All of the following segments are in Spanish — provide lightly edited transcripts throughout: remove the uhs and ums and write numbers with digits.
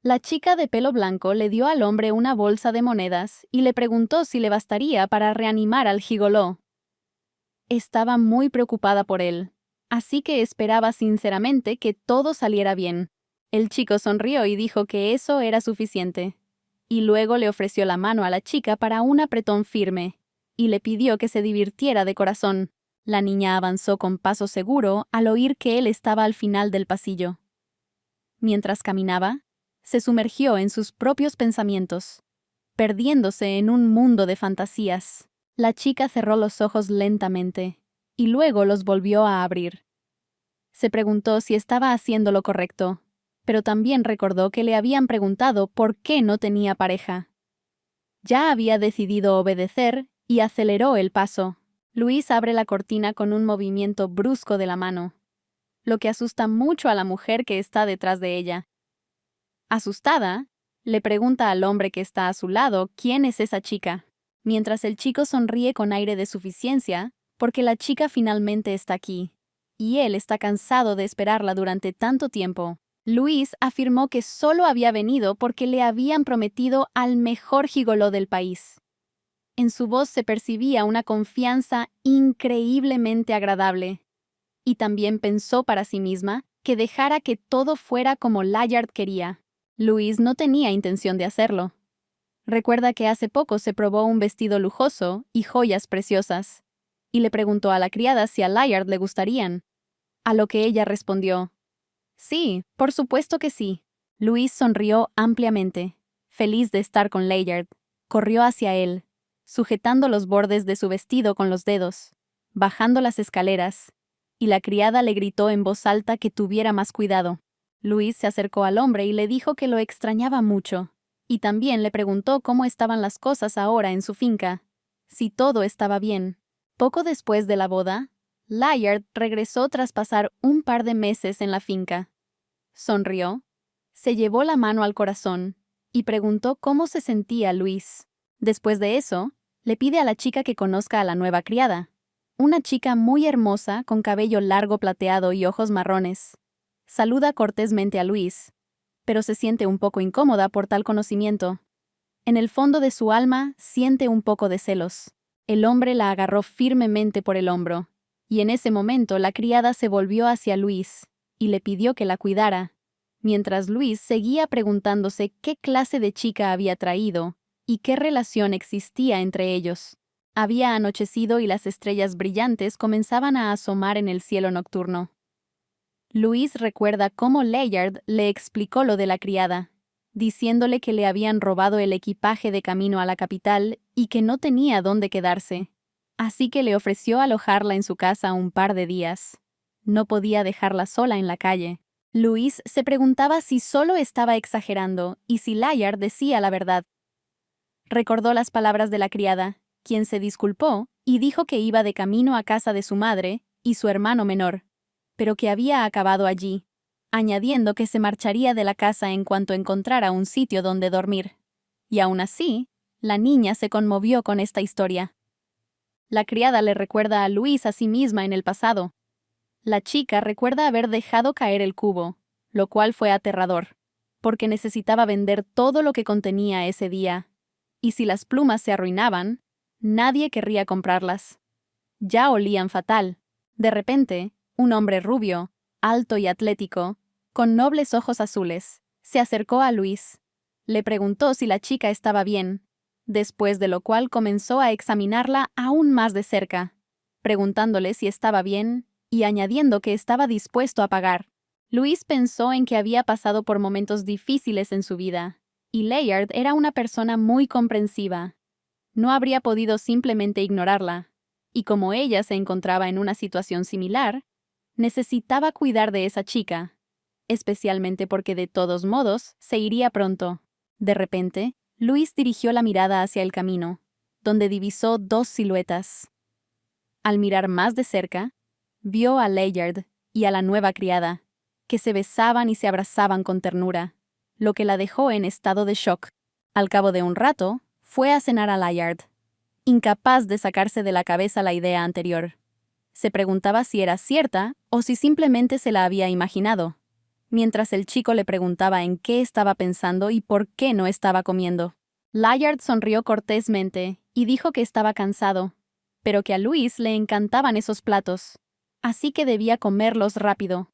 La chica de pelo blanco le dio al hombre una bolsa de monedas y le preguntó si le bastaría para reanimar al gigoló. Estaba muy preocupada por él, así que esperaba sinceramente que todo saliera bien. El chico sonrió y dijo que eso era suficiente. Y luego le ofreció la mano a la chica para un apretón firme, y le pidió que se divirtiera de corazón. La niña avanzó con paso seguro al oír que él estaba al final del pasillo. Mientras caminaba, se sumergió en sus propios pensamientos, perdiéndose en un mundo de fantasías. La chica cerró los ojos lentamente, y luego los volvió a abrir. Se preguntó si estaba haciendo lo correcto, pero también recordó que le habían preguntado por qué no tenía pareja. Ya había decidido obedecer y aceleró el paso. Luis abre la cortina con un movimiento brusco de la mano, lo que asusta mucho a la mujer que está detrás de ella. Asustada, le pregunta al hombre que está a su lado quién es esa chica, mientras el chico sonríe con aire de suficiencia, porque la chica finalmente está aquí, y él está cansado de esperarla durante tanto tiempo. Luis afirmó que solo había venido porque le habían prometido al mejor gigoló del país. En su voz se percibía una confianza increíblemente agradable. Y también pensó para sí misma que dejara que todo fuera como Layard quería. Luis no tenía intención de hacerlo. Recuerda que hace poco se probó un vestido lujoso y joyas preciosas, y le preguntó a la criada si a Layard le gustarían, a lo que ella respondió: sí, por supuesto que sí. Luis sonrió ampliamente, feliz de estar con Layard. Corrió hacia él, sujetando los bordes de su vestido con los dedos, bajando las escaleras, y la criada le gritó en voz alta que tuviera más cuidado. Luis se acercó al hombre y le dijo que lo extrañaba mucho, y también le preguntó cómo estaban las cosas ahora en su finca, si todo estaba bien. Poco después de la boda, Layard regresó tras pasar un par de meses en la finca. Sonrió, se llevó la mano al corazón y preguntó cómo se sentía Luis. Después de eso, le pide a la chica que conozca a la nueva criada, una chica muy hermosa con cabello largo plateado y ojos marrones. Saluda cortésmente a Luis, pero se siente un poco incómoda por tal conocimiento. En el fondo de su alma siente un poco de celos. El hombre la agarró firmemente por el hombro, y en ese momento la criada se volvió hacia Luis y le pidió que la cuidara, mientras Luis seguía preguntándose qué clase de chica había traído y qué relación existía entre ellos. Había anochecido y las estrellas brillantes comenzaban a asomar en el cielo nocturno. Luis recuerda cómo Layard le explicó lo de la criada, diciéndole que le habían robado el equipaje de camino a la capital y que no tenía dónde quedarse. Así que le ofreció alojarla en su casa un par de días. No podía dejarla sola en la calle. Luis se preguntaba si solo estaba exagerando y si Layard decía la verdad. Recordó las palabras de la criada, quien se disculpó y dijo que iba de camino a casa de su madre y su hermano menor, pero que había acabado allí, añadiendo que se marcharía de la casa en cuanto encontrara un sitio donde dormir. Y aún así, la niña se conmovió con esta historia. La criada le recuerda a Luis a sí misma en el pasado. La chica recuerda haber dejado caer el cubo, lo cual fue aterrador, porque necesitaba vender todo lo que contenía ese día. Y si las plumas se arruinaban, nadie querría comprarlas. Ya olían fatal. De repente, un hombre rubio, alto y atlético, con nobles ojos azules, se acercó a Luis. Le preguntó si la chica estaba bien, después de lo cual comenzó a examinarla aún más de cerca, preguntándole si estaba bien y añadiendo que estaba dispuesto a pagar. Luis pensó en que había pasado por momentos difíciles en su vida, y Layard era una persona muy comprensiva. No habría podido simplemente ignorarla, y como ella se encontraba en una situación similar, necesitaba cuidar de esa chica, especialmente porque de todos modos se iría pronto. De repente, Luis dirigió la mirada hacia el camino, donde divisó dos siluetas. Al mirar más de cerca, vio a Layard y a la nueva criada, que se besaban y se abrazaban con ternura, lo que la dejó en estado de shock. Al cabo de un rato, fue a cenar a Layard, incapaz de sacarse de la cabeza la idea anterior. Se preguntaba si era cierta o si simplemente se la había imaginado. mientras el chico le preguntaba en qué estaba pensando y por qué no estaba comiendo. Layard sonrió cortésmente y dijo que estaba cansado, pero que a Luis le encantaban esos platos, así que debía comerlos rápido.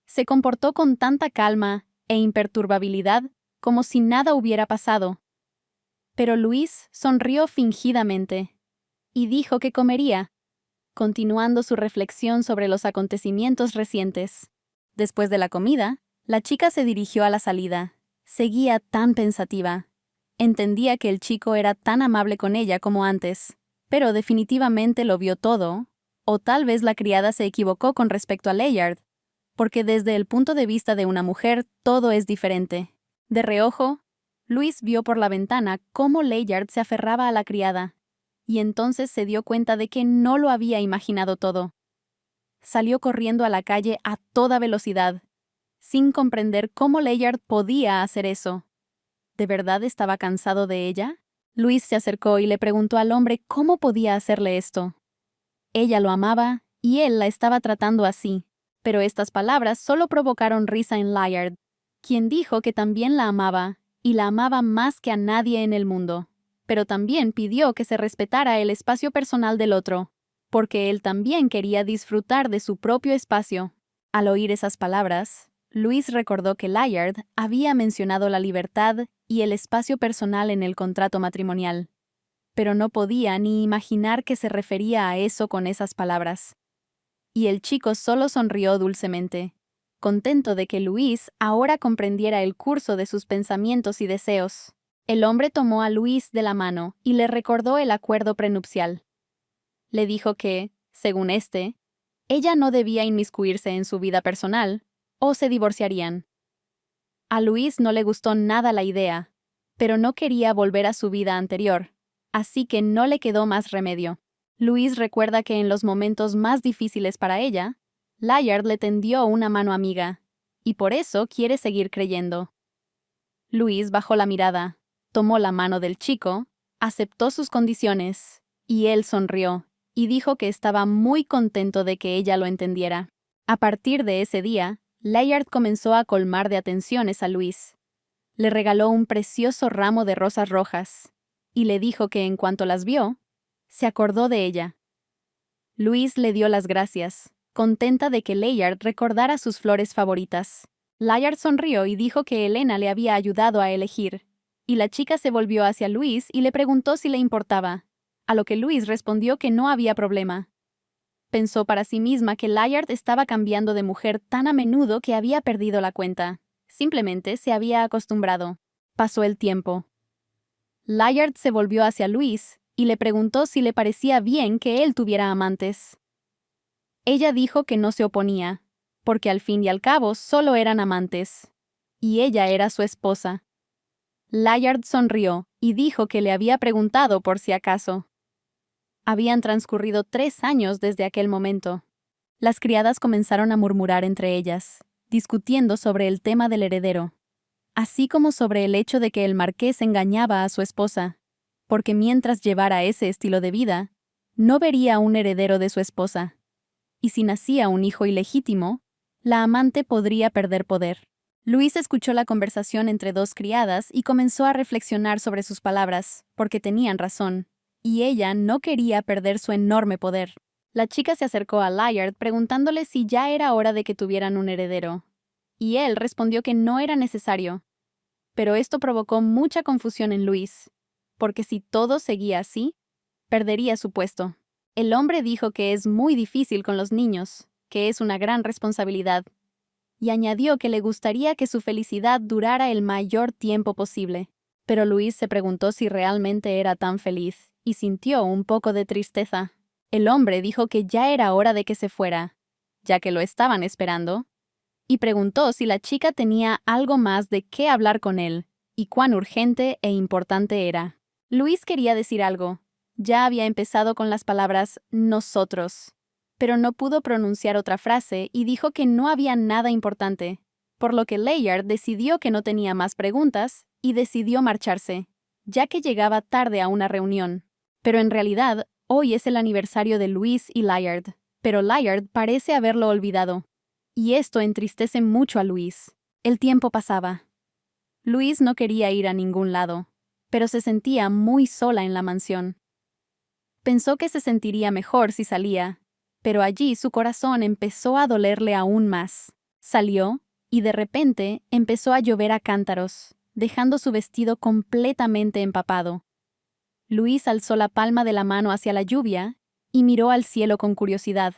Se comportó con tanta calma e imperturbabilidad como si nada hubiera pasado. Pero Luis sonrió fingidamente y dijo que comería, continuando su reflexión sobre los acontecimientos recientes. Después de la comida, la chica se dirigió a la salida. Seguía tan pensativa. Entendía que el chico era tan amable con ella como antes, pero definitivamente lo vio todo, o tal vez la criada se equivocó con respecto a Layard, porque desde el punto de vista de una mujer todo es diferente. De reojo, Luis vio por la ventana cómo Layard se aferraba a la criada, y entonces se dio cuenta de que no lo había imaginado todo. Salió corriendo a la calle a toda velocidad, sin comprender cómo Layard podía hacer eso. ¿De verdad estaba cansado de ella? Luis se acercó y le preguntó al hombre cómo podía hacerle esto. Ella lo amaba y él la estaba tratando así, pero estas palabras solo provocaron risa en Layard, quien dijo que también la amaba, y la amaba más que a nadie en el mundo, pero también pidió que se respetara el espacio personal del otro, porque él también quería disfrutar de su propio espacio. Al oír esas palabras, Luis recordó que Layard había mencionado la libertad y el espacio personal en el contrato matrimonial, pero no podía ni imaginar que se refería a eso con esas palabras. Y el chico solo sonrió dulcemente, contento de que Luis ahora comprendiera el curso de sus pensamientos y deseos. El hombre tomó a Luis de la mano y le recordó el acuerdo prenupcial. Le dijo que, según ella no debía inmiscuirse en su vida personal, o se divorciarían. A Luis no le gustó nada la idea, pero no quería volver a su vida anterior, así que no le quedó más remedio. Luis recuerda que en los momentos más difíciles para ella, Layard le tendió una mano amiga, y por eso quiere seguir creyendo. Luis bajó la mirada, tomó la mano del chico, aceptó sus condiciones, y él sonrió, y dijo que estaba muy contento de que ella lo entendiera. A partir de ese día, Layard comenzó a colmar de atenciones a Luis. Le regaló un precioso ramo de rosas rojas, y le dijo que en cuanto las vio, se acordó de ella. Luis le dio las gracias, contenta de que Layard recordara sus flores favoritas. Layard sonrió y dijo que Elena le había ayudado a elegir, y la chica se volvió hacia Luis y le preguntó si le importaba, a lo que Luis respondió que no había problema. Pensó para sí misma que Layard estaba cambiando de mujer tan a menudo que había perdido la cuenta. Simplemente se había acostumbrado. Pasó el tiempo. Layard se volvió hacia Luis y le preguntó si le parecía bien que él tuviera amantes. Ella dijo que no se oponía, porque al fin y al cabo solo eran amantes, y ella era su esposa. Layard sonrió y dijo que le había preguntado por si acaso. Habían transcurrido 3 años desde aquel momento. Las criadas comenzaron a murmurar entre ellas, discutiendo sobre el tema del heredero, así como sobre el hecho de que el marqués engañaba a su esposa, porque mientras llevara ese estilo de vida, no vería un heredero de su esposa. Y si nacía un hijo ilegítimo, la amante podría perder poder. Luis escuchó la conversación entre 2 criadas y comenzó a reflexionar sobre sus palabras, porque tenían razón, y ella no quería perder su enorme poder. La chica se acercó a Layard preguntándole si ya era hora de que tuvieran un heredero, y él respondió que no era necesario. Pero esto provocó mucha confusión en Luis, porque si todo seguía así, perdería su puesto. El hombre dijo que es muy difícil con los niños, que es una gran responsabilidad, y añadió que le gustaría que su felicidad durara el mayor tiempo posible. Pero Luis se preguntó si realmente era tan feliz, y sintió un poco de tristeza. El hombre dijo que ya era hora de que se fuera, ya que lo estaban esperando, y preguntó si la chica tenía algo más de qué hablar con él, y cuán urgente e importante era. Luis quería decir algo. Ya había empezado con las palabras «nosotros», pero no pudo pronunciar otra frase y dijo que no había nada importante, por lo que Layard decidió que no tenía más preguntas y decidió marcharse, ya que llegaba tarde a una reunión. Pero en realidad, hoy es el aniversario de Luis y Layard, pero Layard parece haberlo olvidado. y esto entristece mucho a Luis. El tiempo pasaba. Luis no quería ir a ningún lado, pero se sentía muy sola en la mansión. Pensó que se sentiría mejor si salía, pero allí su corazón empezó a dolerle aún más. Salió, y de repente empezó a llover a cántaros, dejando su vestido completamente empapado. Luis alzó la palma de la mano hacia la lluvia y miró al cielo con curiosidad,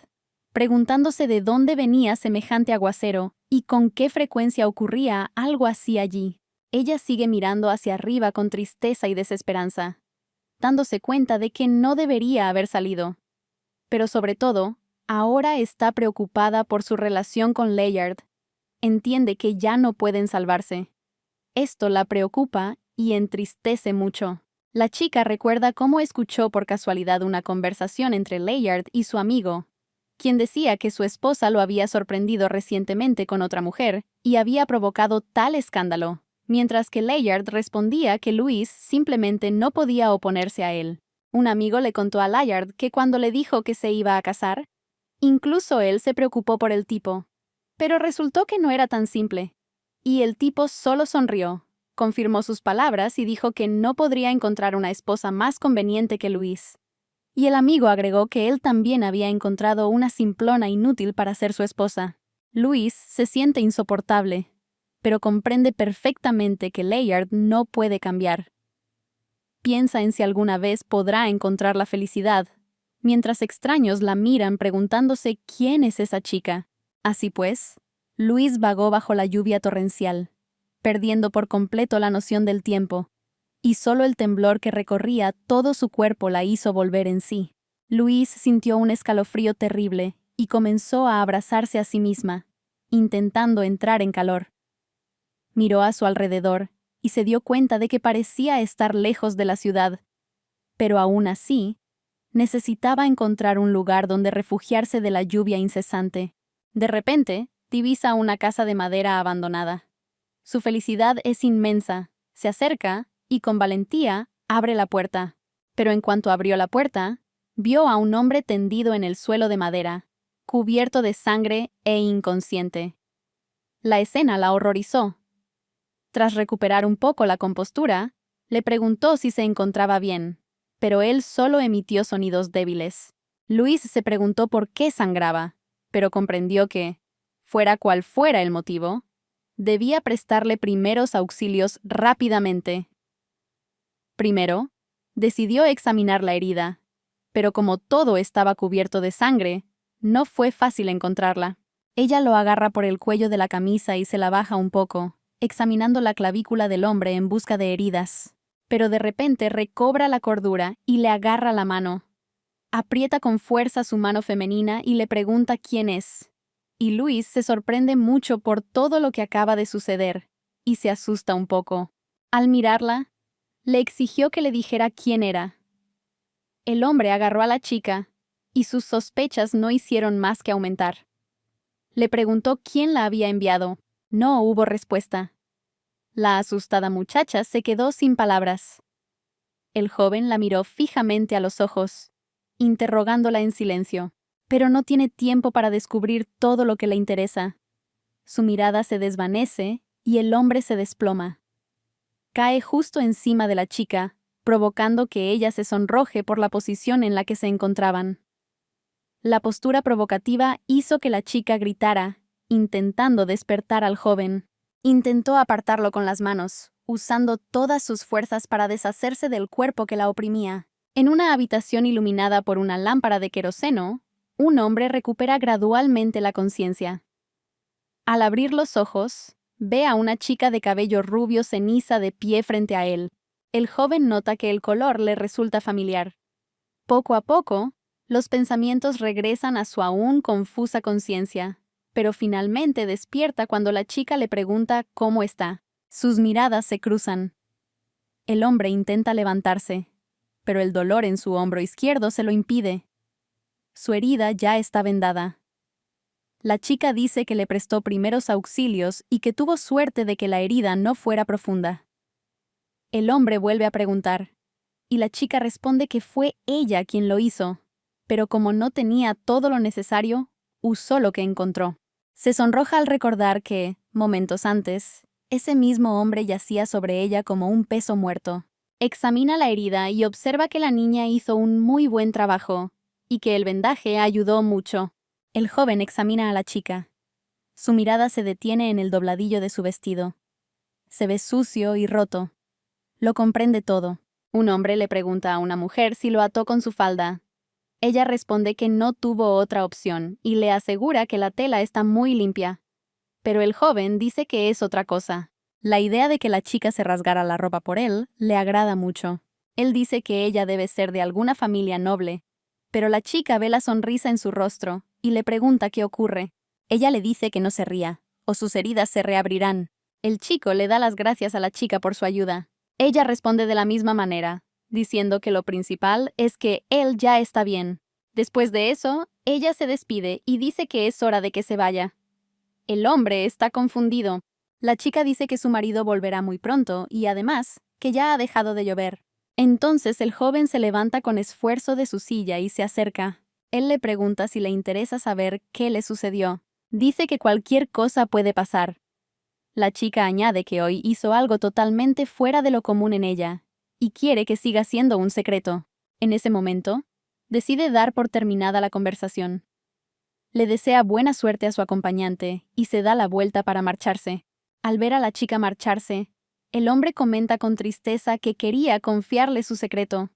preguntándose de dónde venía semejante aguacero y con qué frecuencia ocurría algo así allí. Ella sigue mirando hacia arriba con tristeza y desesperanza, dándose cuenta de que no debería haber salido. Pero sobre todo, ahora está preocupada por su relación con Layard. Entiende que ya no pueden salvarse. Esto la preocupa y entristece mucho. La chica recuerda cómo escuchó por casualidad una conversación entre Layard y su amigo, quien decía que su esposa lo había sorprendido recientemente con otra mujer y había provocado tal escándalo, mientras que Layard respondía que Luis simplemente no podía oponerse a él. Un amigo le contó a Layard que cuando le dijo que se iba a casar, incluso él se preocupó por el tipo. Pero resultó que no era tan simple, y el tipo solo sonrió, confirmó sus palabras y dijo que no podría encontrar una esposa más conveniente que Luis. Y el amigo agregó que él también había encontrado una simplona inútil para ser su esposa. Luis se siente insoportable, pero comprende perfectamente que Layard no puede cambiar. Piensa en si alguna vez podrá encontrar la felicidad, mientras extraños la miran preguntándose quién es esa chica. Así pues, Luis vagó bajo la lluvia torrencial, perdiendo por completo la noción del tiempo, y solo el temblor que recorría todo su cuerpo la hizo volver en sí. Luis sintió un escalofrío terrible y comenzó a abrazarse a sí misma, intentando entrar en calor. Miró a su alrededor y se dio cuenta de que parecía estar lejos de la ciudad, pero aún así, necesitaba encontrar un lugar donde refugiarse de la lluvia incesante. De repente, divisa una casa de madera abandonada. Su felicidad es inmensa, se acerca y con valentía abre la puerta. Pero en cuanto abrió la puerta, vio a un hombre tendido en el suelo de madera, cubierto de sangre e inconsciente. La escena la horrorizó. Tras recuperar un poco la compostura, le preguntó si se encontraba bien, pero él solo emitió sonidos débiles. Luis se preguntó por qué sangraba, pero comprendió que, fuera cual fuera el motivo, debía prestarle primeros auxilios rápidamente. Primero, decidió examinar la herida, pero como todo estaba cubierto de sangre, no fue fácil encontrarla. Ella lo agarra por el cuello de la camisa y se la baja un poco, examinando la clavícula del hombre en busca de heridas. Pero de repente recobra la cordura y le agarra la mano. Aprieta con fuerza su mano femenina y le pregunta quién es. Y Luis se sorprende mucho por todo lo que acaba de suceder, y se asusta un poco. Al mirarla, le exigió que le dijera quién era. El hombre agarró a la chica, y sus sospechas no hicieron más que aumentar. Le preguntó quién la había enviado. No hubo respuesta. La asustada muchacha se quedó sin palabras. El joven la miró fijamente a los ojos, interrogándola en silencio, pero no tiene tiempo para descubrir todo lo que le interesa. Su mirada se desvanece y el hombre se desploma. Cae justo encima de la chica, provocando que ella se sonroje por la posición en la que se encontraban. La postura provocativa hizo que la chica gritara, intentando despertar al joven. Intentó apartarlo con las manos, usando todas sus fuerzas para deshacerse del cuerpo que la oprimía. En una habitación iluminada por una lámpara de queroseno, un hombre recupera gradualmente la conciencia. Al abrir los ojos, ve a una chica de cabello rubio ceniza de pie frente a él. El joven nota que el color le resulta familiar. Poco a poco, los pensamientos regresan a su aún confusa conciencia, pero finalmente despierta cuando la chica le pregunta cómo está. Sus miradas se cruzan. El hombre intenta levantarse, pero el dolor en su hombro izquierdo se lo impide. Su herida ya está vendada. La chica dice que le prestó primeros auxilios y que tuvo suerte de que la herida no fuera profunda. El hombre vuelve a preguntar, y la chica responde que fue ella quien lo hizo, pero como no tenía todo lo necesario, usó lo que encontró. Se sonroja al recordar que, momentos antes, ese mismo hombre yacía sobre ella como un peso muerto. Examina la herida y observa que la niña hizo un muy buen trabajo y que el vendaje ayudó mucho. El joven examina a la chica. Su mirada se detiene en el dobladillo de su vestido. Se ve sucio y roto. Lo comprende todo. Un hombre le pregunta a una mujer si lo ató con su falda. Ella responde que no tuvo otra opción y le asegura que la tela está muy limpia. Pero el joven dice que es otra cosa. La idea de que la chica se rasgara la ropa por él le agrada mucho. Él dice que ella debe ser de alguna familia noble, pero la chica ve la sonrisa en su rostro y le pregunta qué ocurre. Ella le dice que no se ría, o sus heridas se reabrirán. El chico le da las gracias a la chica por su ayuda. Ella responde de la misma manera, diciendo que lo principal es que él ya está bien. Después de eso, ella se despide y dice que es hora de que se vaya. El hombre está confundido. La chica dice que su marido volverá muy pronto y además que ya ha dejado de llover. Entonces el joven se levanta con esfuerzo de su silla y se acerca. Él le pregunta si le interesa saber qué le sucedió. Dice que cualquier cosa puede pasar. La chica añade que hoy hizo algo totalmente fuera de lo común en ella y quiere que siga siendo un secreto. En ese momento, decide dar por terminada la conversación. Le desea buena suerte a su acompañante y se da la vuelta para marcharse. Al ver a la chica marcharse, el hombre comenta con tristeza que quería confiarle su secreto.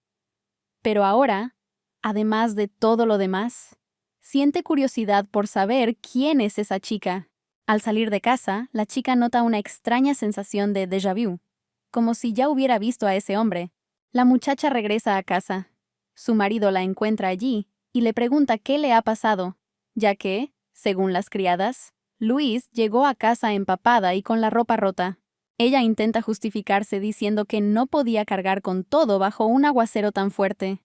Pero ahora, además de todo lo demás, siente curiosidad por saber quién es esa chica. Al salir de casa, la chica nota una extraña sensación de déjà vu, como si ya hubiera visto a ese hombre. La muchacha regresa a casa. Su marido la encuentra allí y le pregunta qué le ha pasado, ya que, según las criadas, Louise llegó a casa empapada y con la ropa rota. Ella intenta justificarse diciendo que no podía cargar con todo bajo un aguacero tan fuerte.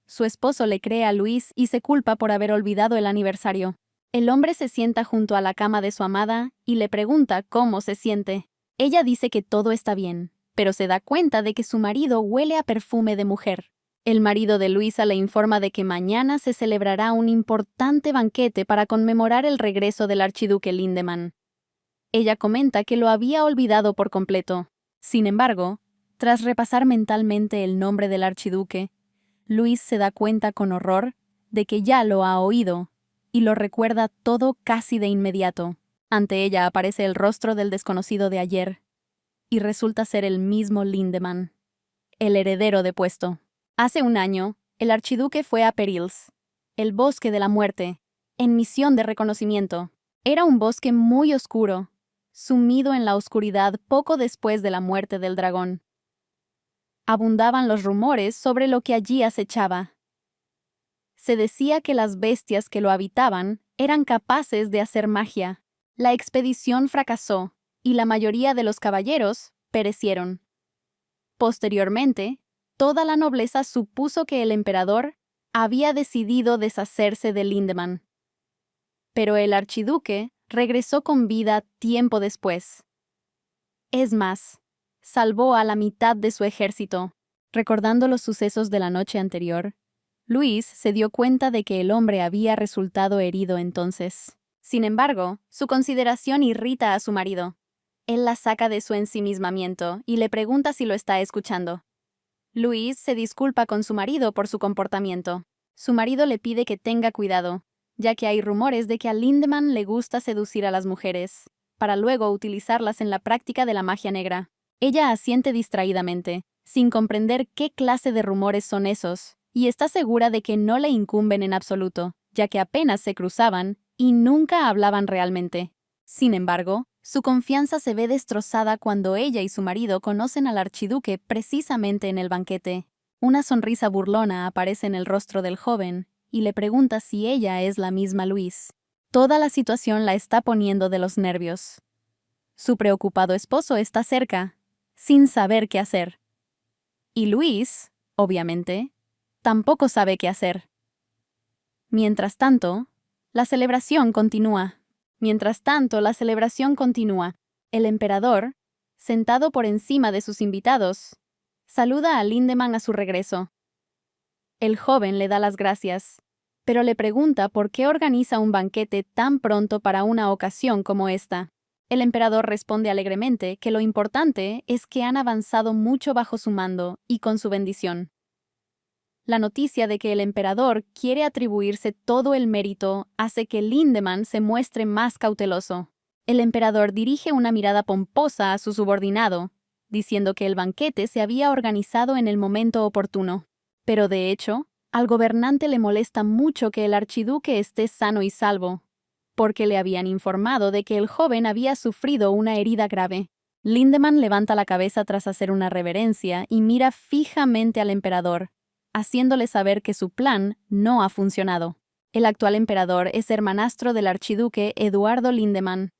Su esposo le cree a Louise y se culpa por haber olvidado el aniversario. El hombre se sienta junto a la cama de su amada y le pregunta cómo se siente. Ella dice que todo está bien, pero se da cuenta de que su marido huele a perfume de mujer. El marido de Luisa le informa de que mañana se celebrará un importante banquete para conmemorar el regreso del archiduque Lindemann. Ella comenta que lo había olvidado por completo. Sin embargo, tras repasar mentalmente el nombre del archiduque, Luis se da cuenta con horror de que ya lo ha oído y lo recuerda todo casi de inmediato. Ante ella aparece el rostro del desconocido de ayer y resulta ser el mismo Lindemann, el heredero de puesto. Hace un año, el archiduque fue a Perils, el bosque de la muerte, en misión de reconocimiento. Era un bosque muy oscuro, sumido en la oscuridad poco después de la muerte del dragón. Abundaban los rumores sobre lo que allí acechaba. Se decía que las bestias que lo habitaban eran capaces de hacer magia. La expedición fracasó y la mayoría de los caballeros perecieron. Posteriormente, toda la nobleza supuso que el emperador había decidido deshacerse de Lindemann. Pero el archiduque regresó con vida tiempo después. Es más, salvó a la mitad de su ejército. Recordando los sucesos de la noche anterior, Luis se dio cuenta de que el hombre había resultado herido entonces. Sin embargo, su consideración irrita a su marido. Él la saca de su ensimismamiento y le pregunta si lo está escuchando. Luis se disculpa con su marido por su comportamiento. Su marido le pide que tenga cuidado, ya que hay rumores de que a Lindemann le gusta seducir a las mujeres, para luego utilizarlas en la práctica de la magia negra. Ella asiente distraídamente, sin comprender qué clase de rumores son esos, y está segura de que no le incumben en absoluto, ya que apenas se cruzaban y nunca hablaban realmente. Sin embargo, su confianza se ve destrozada cuando ella y su marido conocen al archiduque precisamente en el banquete. Una sonrisa burlona aparece en el rostro del joven y le pregunta si ella es la misma Luis. Toda la situación la está poniendo de los nervios. Su preocupado esposo está cerca, sin saber qué hacer. Y Luis, obviamente, tampoco sabe qué hacer. Mientras tanto, la celebración continúa. El emperador, sentado por encima de sus invitados, saluda a Lindemann a su regreso. El joven le da las gracias. pero le pregunta por qué organiza un banquete tan pronto para una ocasión como esta. El emperador responde alegremente que lo importante es que han avanzado mucho bajo su mando y con su bendición. La noticia de que el emperador quiere atribuirse todo el mérito hace que Lindemann se muestre más cauteloso. El emperador dirige una mirada pomposa a su subordinado, diciendo que el banquete se había organizado en el momento oportuno. Pero de hecho, al gobernante le molesta mucho que el archiduque esté sano y salvo, porque le habían informado de que el joven había sufrido una herida grave. Lindemann levanta la cabeza tras hacer una reverencia y mira fijamente al emperador, haciéndole saber que su plan no ha funcionado. El actual emperador es hermanastro del archiduque Eduardo Lindemann.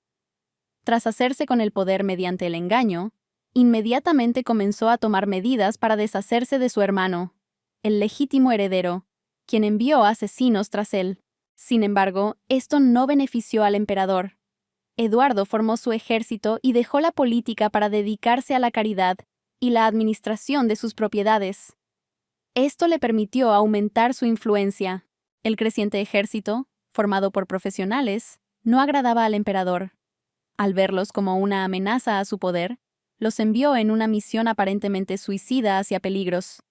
Tras hacerse con el poder mediante el engaño, inmediatamente comenzó a tomar medidas para deshacerse de su hermano, el legítimo heredero, quien envió asesinos tras él. Sin embargo, esto no benefició al emperador. Eduardo formó su ejército y dejó la política para dedicarse a la caridad y la administración de sus propiedades. Esto le permitió aumentar su influencia. El creciente ejército, formado por profesionales, no agradaba al emperador. Al verlos como una amenaza a su poder, los envió en una misión aparentemente suicida hacia peligros.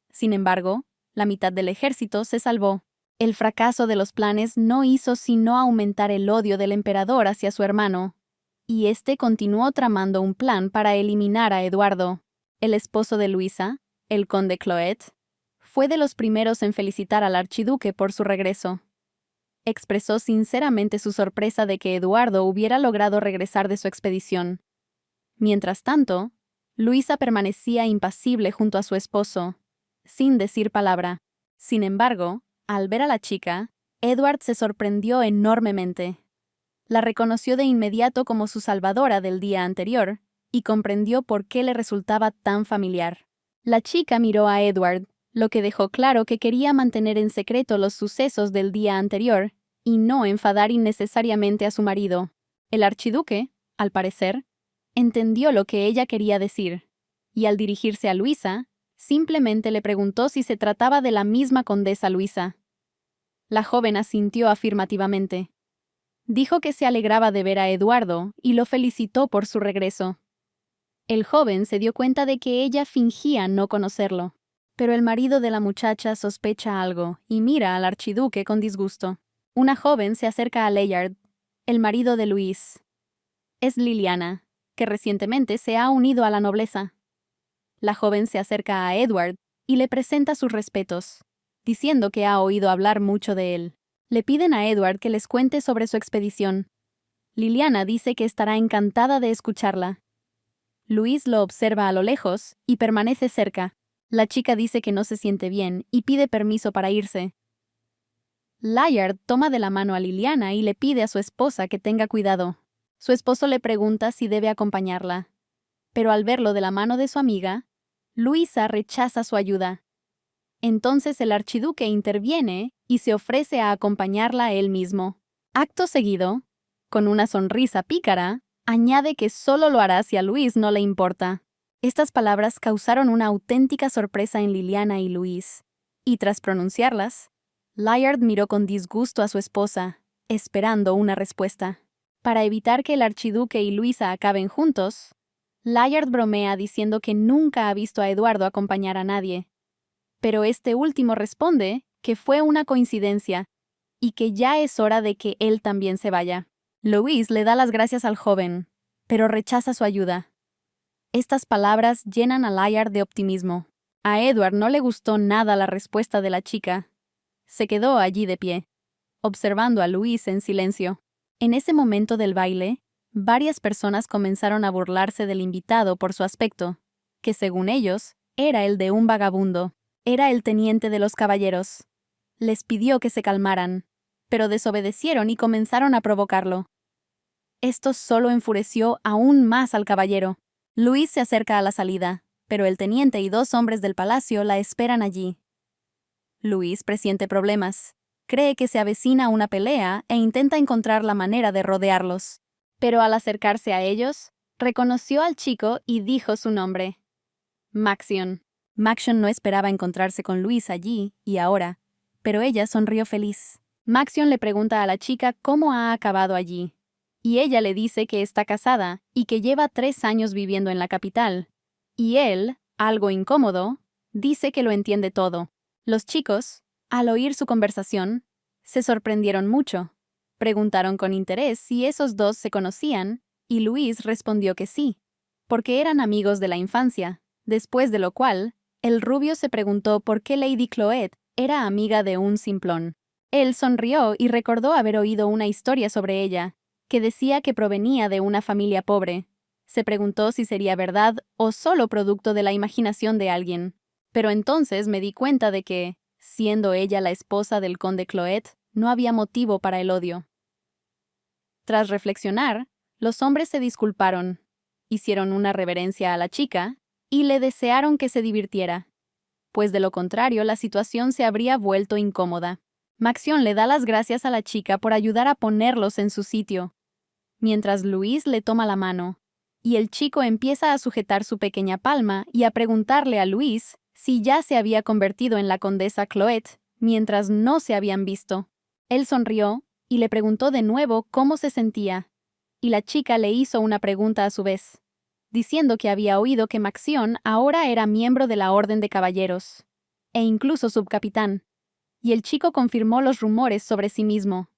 Sin embargo, la mitad del ejército se salvó. El fracaso de los planes no hizo sino aumentar el odio del emperador hacia su hermano, y éste continuó tramando un plan para eliminar a Eduardo. El esposo de Luisa, el conde Cloet, fue de los primeros en felicitar al archiduque por su regreso. Expresó sinceramente su sorpresa de que Eduardo hubiera logrado regresar de su expedición. Mientras tanto, Luisa permanecía impasible junto a su esposo, sin decir palabra. Sin embargo, al ver a la chica, Edward se sorprendió enormemente. La reconoció de inmediato como su salvadora del día anterior y comprendió por qué le resultaba tan familiar. La chica miró a Edward, lo que dejó claro que quería mantener en secreto los sucesos del día anterior y no enfadar innecesariamente a su marido. El archiduque, al parecer, entendió lo que ella quería decir, y al dirigirse a Luisa, simplemente le preguntó si se trataba de la misma condesa Luisa. La joven asintió afirmativamente. Dijo que se alegraba de ver a Eduardo y lo felicitó por su regreso. El joven se dio cuenta de que ella fingía no conocerlo, pero el marido de la muchacha sospecha algo y mira al archiduque con disgusto. Una joven se acerca a Layard, el marido de Luis. Es Liliana, que recientemente se ha unido a la nobleza. La joven se acerca a Edward y le presenta sus respetos, diciendo que ha oído hablar mucho de él. Le piden a Edward que les cuente sobre su expedición. Liliana dice que estará encantada de escucharla. Luis lo observa a lo lejos y permanece cerca. La chica dice que no se siente bien y pide permiso para irse. Layard toma de la mano a Liliana y le pide a su esposa que tenga cuidado. Su esposo le pregunta si debe acompañarla, pero al verlo de la mano de su amiga, Luisa rechaza su ayuda. Entonces el archiduque interviene y se ofrece a acompañarla él mismo. Acto seguido, con una sonrisa pícara, añade que solo lo hará si a Luis no le importa. Estas palabras causaron una auténtica sorpresa en Liliana y Luis, y tras pronunciarlas, Layard miró con disgusto a su esposa, esperando una respuesta. Para evitar que el archiduque y Luisa acaben juntos, Layard bromea diciendo que nunca ha visto a Eduardo acompañar a nadie. Pero este último responde que fue una coincidencia y que ya es hora de que él también se vaya. Luis le da las gracias al joven, pero rechaza su ayuda. Estas palabras llenan a Layard de optimismo. A Edward no le gustó nada la respuesta de la chica. Se quedó allí de pie, observando a Luis en silencio. En ese momento del baile, varias personas comenzaron a burlarse del invitado por su aspecto, que según ellos, era el de un vagabundo. Era el teniente de los caballeros. Les pidió que se calmaran, pero desobedecieron y comenzaron a provocarlo. Esto solo enfureció aún más al caballero. Luis se acerca a la salida, pero el teniente y 2 hombres del palacio la esperan allí. Luis presiente problemas. Cree que se avecina una pelea e intenta encontrar la manera de rodearlos. Pero al acercarse a ellos, reconoció al chico y dijo su nombre. Maxion. Maxion no esperaba encontrarse con Luis allí y ahora, pero ella sonrió feliz. Maxion le pregunta a la chica cómo ha acabado allí, y ella le dice que está casada y que lleva 3 años viviendo en la capital. Y él, algo incómodo, dice que lo entiende todo. Los chicos, al oír su conversación, se sorprendieron mucho. Preguntaron con interés si esos dos se conocían, y Luis respondió que sí, porque eran amigos de la infancia, después de lo cual, el rubio se preguntó por qué Lady Cloet era amiga de un simplón. Él sonrió y recordó haber oído una historia sobre ella, que decía que provenía de una familia pobre. Se preguntó si sería verdad o solo producto de la imaginación de alguien. Pero entonces me di cuenta de que, siendo ella la esposa del conde Cloet, no había motivo para el odio. Tras reflexionar, los hombres se disculparon, hicieron una reverencia a la chica y le desearon que se divirtiera, pues de lo contrario la situación se habría vuelto incómoda. Maxion le da las gracias a la chica por ayudar a ponerlos en su sitio, mientras Luis le toma la mano, y el chico empieza a sujetar su pequeña palma y a preguntarle a Luis si ya se había convertido en la condesa Cloet, mientras no se habían visto. Él sonrió y le preguntó de nuevo cómo se sentía, y la chica le hizo una pregunta a su vez, diciendo que había oído que Maxion ahora era miembro de la Orden de Caballeros, e incluso subcapitán, y el chico confirmó los rumores sobre sí mismo.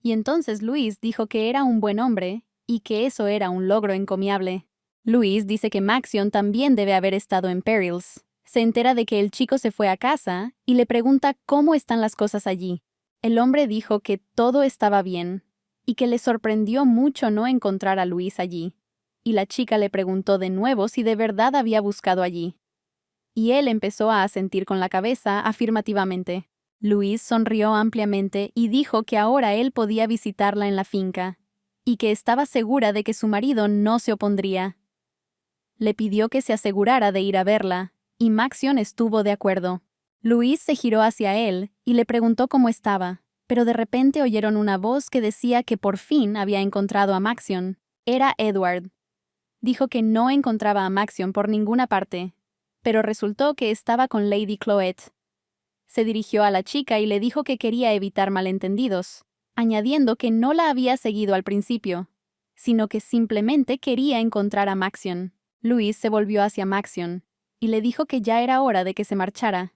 Y entonces Luis dijo que era un buen hombre y que eso era un logro encomiable. Luis dice que Maxion también debe haber estado en Perils. Se entera de que el chico se fue a casa y le pregunta cómo están las cosas allí. El hombre dijo que todo estaba bien y que le sorprendió mucho no encontrar a Luis allí. Y la chica le preguntó de nuevo si de verdad había buscado allí. Y él empezó a asentir con la cabeza afirmativamente. Luis sonrió ampliamente y dijo que ahora él podía visitarla en la finca, y que estaba segura de que su marido no se opondría. Le pidió que se asegurara de ir a verla, y Maxion estuvo de acuerdo. Luis se giró hacia él y le preguntó cómo estaba, pero de repente oyeron una voz que decía que por fin había encontrado a Maxion. Era Edward. Dijo que no encontraba a Maxion por ninguna parte, pero resultó que estaba con Lady Cloet. Se dirigió a la chica y le dijo que quería evitar malentendidos, añadiendo que no la había seguido al principio, sino que simplemente quería encontrar a Maxion. Luis se volvió hacia Maxion y le dijo que ya era hora de que se marchara.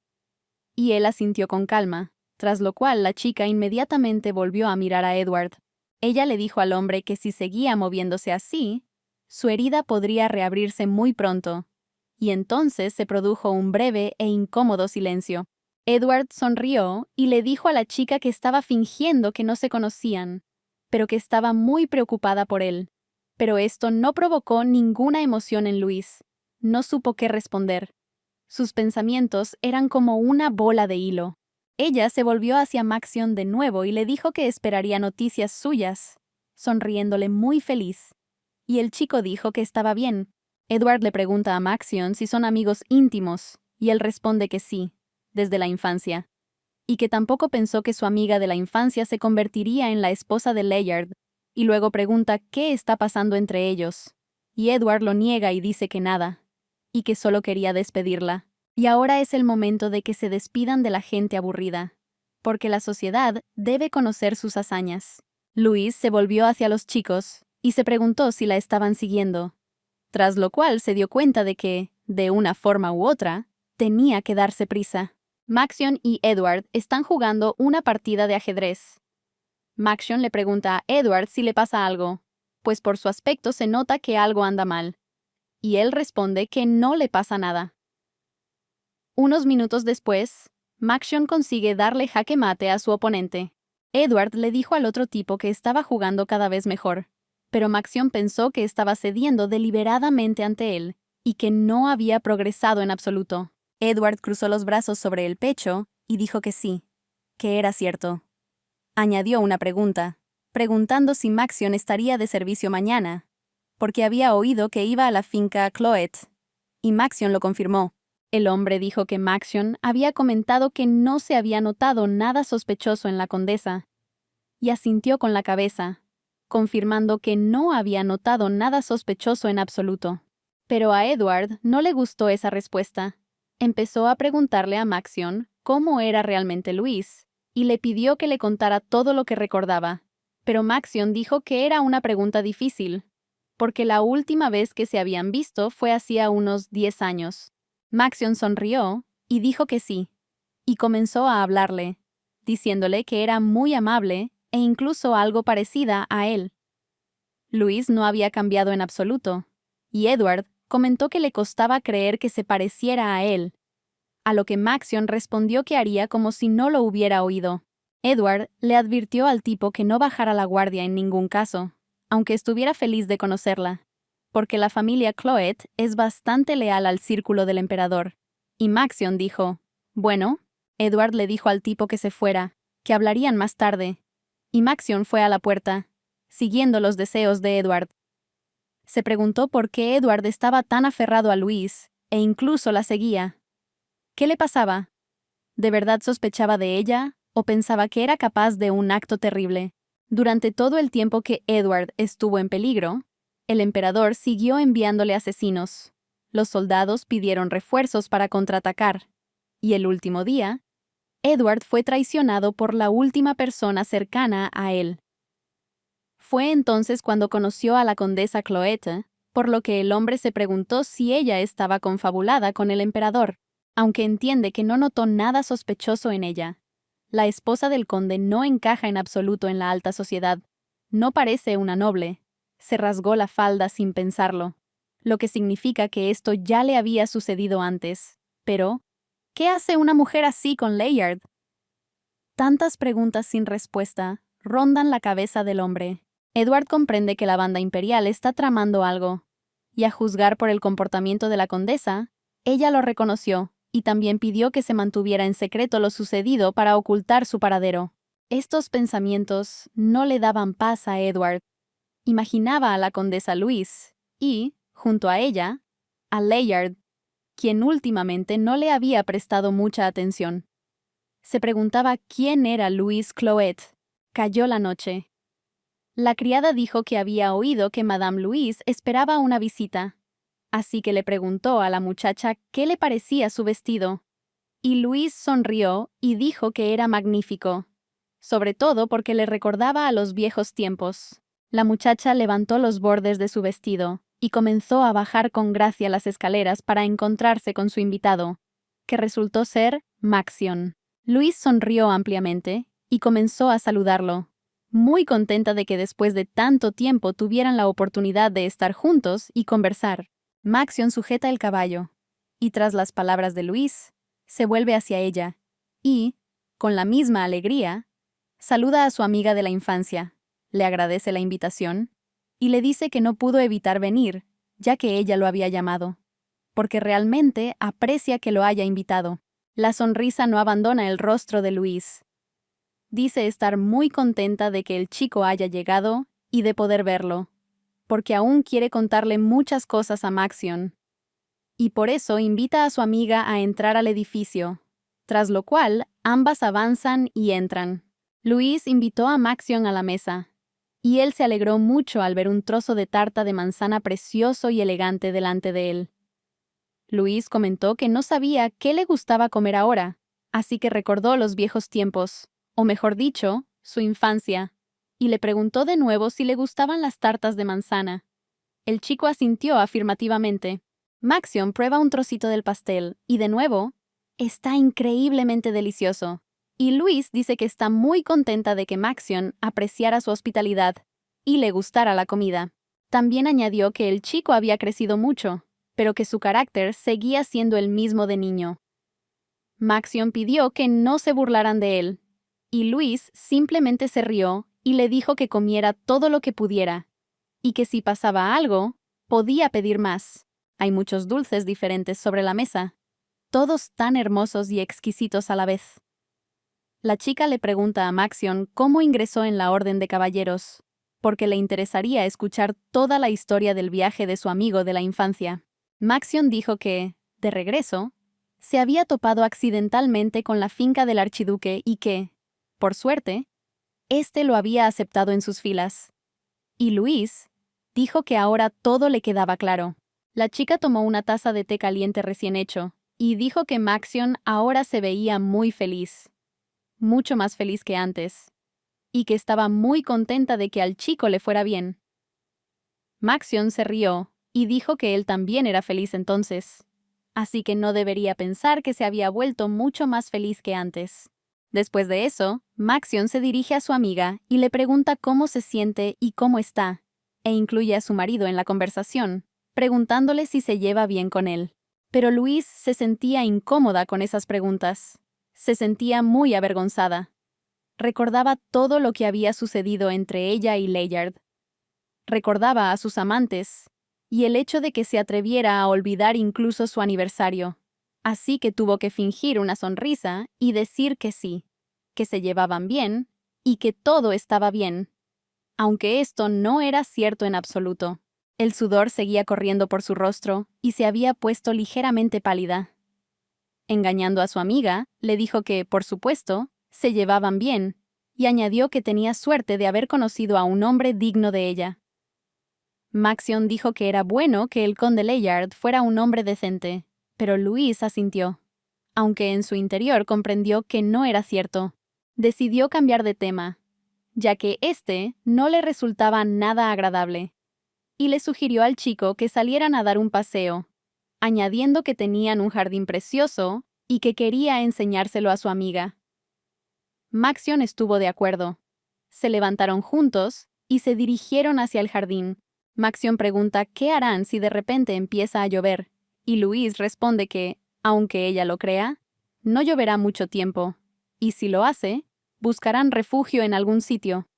Y él asintió con calma, tras lo cual la chica inmediatamente volvió a mirar a Edward. Ella le dijo al hombre que si seguía moviéndose así, su herida podría reabrirse muy pronto, y entonces se produjo un breve e incómodo silencio. Edward sonrió y le dijo a la chica que estaba fingiendo que no se conocían, pero que estaba muy preocupada por él. Pero esto no provocó ninguna emoción en Luis. No supo qué responder. Sus pensamientos eran como una bola de hilo. Ella se volvió hacia Maxion de nuevo y le dijo que esperaría noticias suyas, sonriéndole muy feliz. Y el chico dijo que estaba bien. Edward le pregunta a Maxion si son amigos íntimos, y él responde que sí, desde la infancia, y que tampoco pensó que su amiga de la infancia se convertiría en la esposa de Layard, y luego pregunta qué está pasando entre ellos. Y Edward lo niega y dice que nada, y que solo quería despedirla. Y ahora es el momento de que se despidan de la gente aburrida, porque la sociedad debe conocer sus hazañas. Luis se volvió hacia los chicos y se preguntó si la estaban siguiendo, tras lo cual se dio cuenta de que, de una forma u otra, tenía que darse prisa. Maxion y Edward están jugando una partida de ajedrez. Maxion le pregunta a Edward si le pasa algo, pues por su aspecto se nota que algo anda mal, y él responde que no le pasa nada. Unos minutos después, Maxion consigue darle jaque mate a su oponente. Edward le dijo al otro tipo que estaba jugando cada vez mejor, pero Maxion pensó que estaba cediendo deliberadamente ante él y que no había progresado en absoluto. Edward cruzó los brazos sobre el pecho y dijo que sí, que era cierto. Añadió una pregunta, preguntando si Maxion estaría de servicio mañana, porque había oído que iba a la finca Cloet, y Maxion lo confirmó. El hombre dijo que Maxion había comentado que no se había notado nada sospechoso en la condesa, y asintió con la cabeza, confirmando que no había notado nada sospechoso en absoluto. Pero a Edward no le gustó esa respuesta. Empezó a preguntarle a Maxion cómo era realmente Luis, y le pidió que le contara todo lo que recordaba. Pero Maxion dijo que era una pregunta difícil, porque la última vez que se habían visto fue hacía unos 10 años. Maxion sonrió y dijo que sí, y comenzó a hablarle, diciéndole que era muy amable e incluso algo parecida a él. Louise no había cambiado en absoluto, y Edward comentó que le costaba creer que se pareciera a él, a lo que Maxion respondió que haría como si no lo hubiera oído. Edward le advirtió al tipo que no bajara la guardia en ningún caso, aunque estuviera feliz de conocerla, porque la familia Cloet es bastante leal al círculo del emperador. Y Maxion dijo, bueno, Edward le dijo al tipo que se fuera, que hablarían más tarde, y Maxion fue a la puerta, siguiendo los deseos de Edward. Se preguntó por qué Edward estaba tan aferrado a Louise, e incluso la seguía. ¿Qué le pasaba? ¿De verdad sospechaba de ella, o pensaba que era capaz de un acto terrible? Durante todo el tiempo que Edward estuvo en peligro, el emperador siguió enviándole asesinos. Los soldados pidieron refuerzos para contraatacar, y el último día, Edward fue traicionado por la última persona cercana a él. Fue entonces cuando conoció a la condesa Cloete, por lo que el hombre se preguntó si ella estaba confabulada con el emperador, aunque entiende que no notó nada sospechoso en ella. La esposa del conde no encaja en absoluto en la alta sociedad. No parece una noble. Se rasgó la falda sin pensarlo, lo que significa que esto ya le había sucedido antes. Pero, ¿qué hace una mujer así con Layard? Tantas preguntas sin respuesta rondan la cabeza del hombre. Edward comprende que la banda imperial está tramando algo, y a juzgar por el comportamiento de la condesa, ella lo reconoció y también pidió que se mantuviera en secreto lo sucedido para ocultar su paradero. Estos pensamientos no le daban paz a Edward. Imaginaba a la condesa Louise y, junto a ella, a Layard, quien últimamente no le había prestado mucha atención. Se preguntaba quién era Louise Cloet. Cayó la noche. La criada dijo que había oído que Madame Louise esperaba una visita, así que le preguntó a la muchacha qué le parecía su vestido. Y Louise sonrió y dijo que era magnífico, sobre todo porque le recordaba a los viejos tiempos. La muchacha levantó los bordes de su vestido y comenzó a bajar con gracia las escaleras para encontrarse con su invitado, que resultó ser Maxion. Louise sonrió ampliamente y comenzó a saludarlo, muy contenta de que después de tanto tiempo tuvieran la oportunidad de estar juntos y conversar. Maxion sujeta el caballo, y tras las palabras de Louise, se vuelve hacia ella, y, con la misma alegría, saluda a su amiga de la infancia, le agradece la invitación, y le dice que no pudo evitar venir, ya que ella lo había llamado, porque realmente aprecia que lo haya invitado. La sonrisa no abandona el rostro de Louise. Dice estar muy contenta de que el chico haya llegado y de poder verlo, porque aún quiere contarle muchas cosas a Maxion. Y por eso invita a su amiga a entrar al edificio, tras lo cual ambas avanzan y entran. Louise invitó a Maxion a la mesa, y él se alegró mucho al ver un trozo de tarta de manzana precioso y elegante delante de él. Louise comentó que no sabía qué le gustaba comer ahora, así que recordó los viejos tiempos, o mejor dicho, su infancia, y le preguntó de nuevo si le gustaban las tartas de manzana. El chico asintió afirmativamente. Maxion prueba un trocito del pastel, y de nuevo, está increíblemente delicioso. Y Louise dice que está muy contenta de que Maxion apreciara su hospitalidad y le gustara la comida. También añadió que el chico había crecido mucho, pero que su carácter seguía siendo el mismo de niño. Maxion pidió que no se burlaran de él, y Louise simplemente se rió y le dijo que comiera todo lo que pudiera, y que si pasaba algo, podía pedir más. Hay muchos dulces diferentes sobre la mesa, todos tan hermosos y exquisitos a la vez. La chica le pregunta a Maxion cómo ingresó en la Orden de Caballeros, porque le interesaría escuchar toda la historia del viaje de su amigo de la infancia. Maxion dijo que, de regreso, se había topado accidentalmente con la finca del archiduque y que, por suerte, éste lo había aceptado en sus filas. Y Louise dijo que ahora todo le quedaba claro. La chica tomó una taza de té caliente recién hecho y dijo que Maxion ahora se veía muy feliz. mucho más feliz que antes, y que estaba muy contenta de que al chico le fuera bien. Maxion se rió y dijo que él también era feliz entonces, así que no debería pensar que se había vuelto mucho más feliz que antes. Después de eso, Maxion se dirige a su amiga y le pregunta cómo se siente y cómo está, e incluye a su marido en la conversación, preguntándole si se lleva bien con él. Pero Louise se sentía incómoda con esas preguntas. Se sentía muy avergonzada. Recordaba todo lo que había sucedido entre ella y Layard. Recordaba a sus amantes y el hecho de que se atreviera a olvidar incluso su aniversario. Así que tuvo que fingir una sonrisa y decir que sí, que se llevaban bien y que todo estaba bien. Aunque esto no era cierto en absoluto. El sudor seguía corriendo por su rostro y se había puesto ligeramente pálida. Engañando a su amiga, le dijo que, por supuesto, se llevaban bien, y añadió que tenía suerte de haber conocido a un hombre digno de ella. Maxion dijo que era bueno que el conde Layard fuera un hombre decente, pero Louise asintió. Aunque en su interior comprendió que no era cierto, decidió cambiar de tema, ya que este no le resultaba nada agradable, y le sugirió al chico que salieran a dar un paseo, añadiendo que tenían un jardín precioso y que quería enseñárselo a su amiga. Maxion estuvo de acuerdo. Se levantaron juntos y se dirigieron hacia el jardín. Maxion pregunta qué harán si de repente empieza a llover, y Louise responde que, aunque ella lo crea, no lloverá mucho tiempo, y si lo hace, buscarán refugio en algún sitio.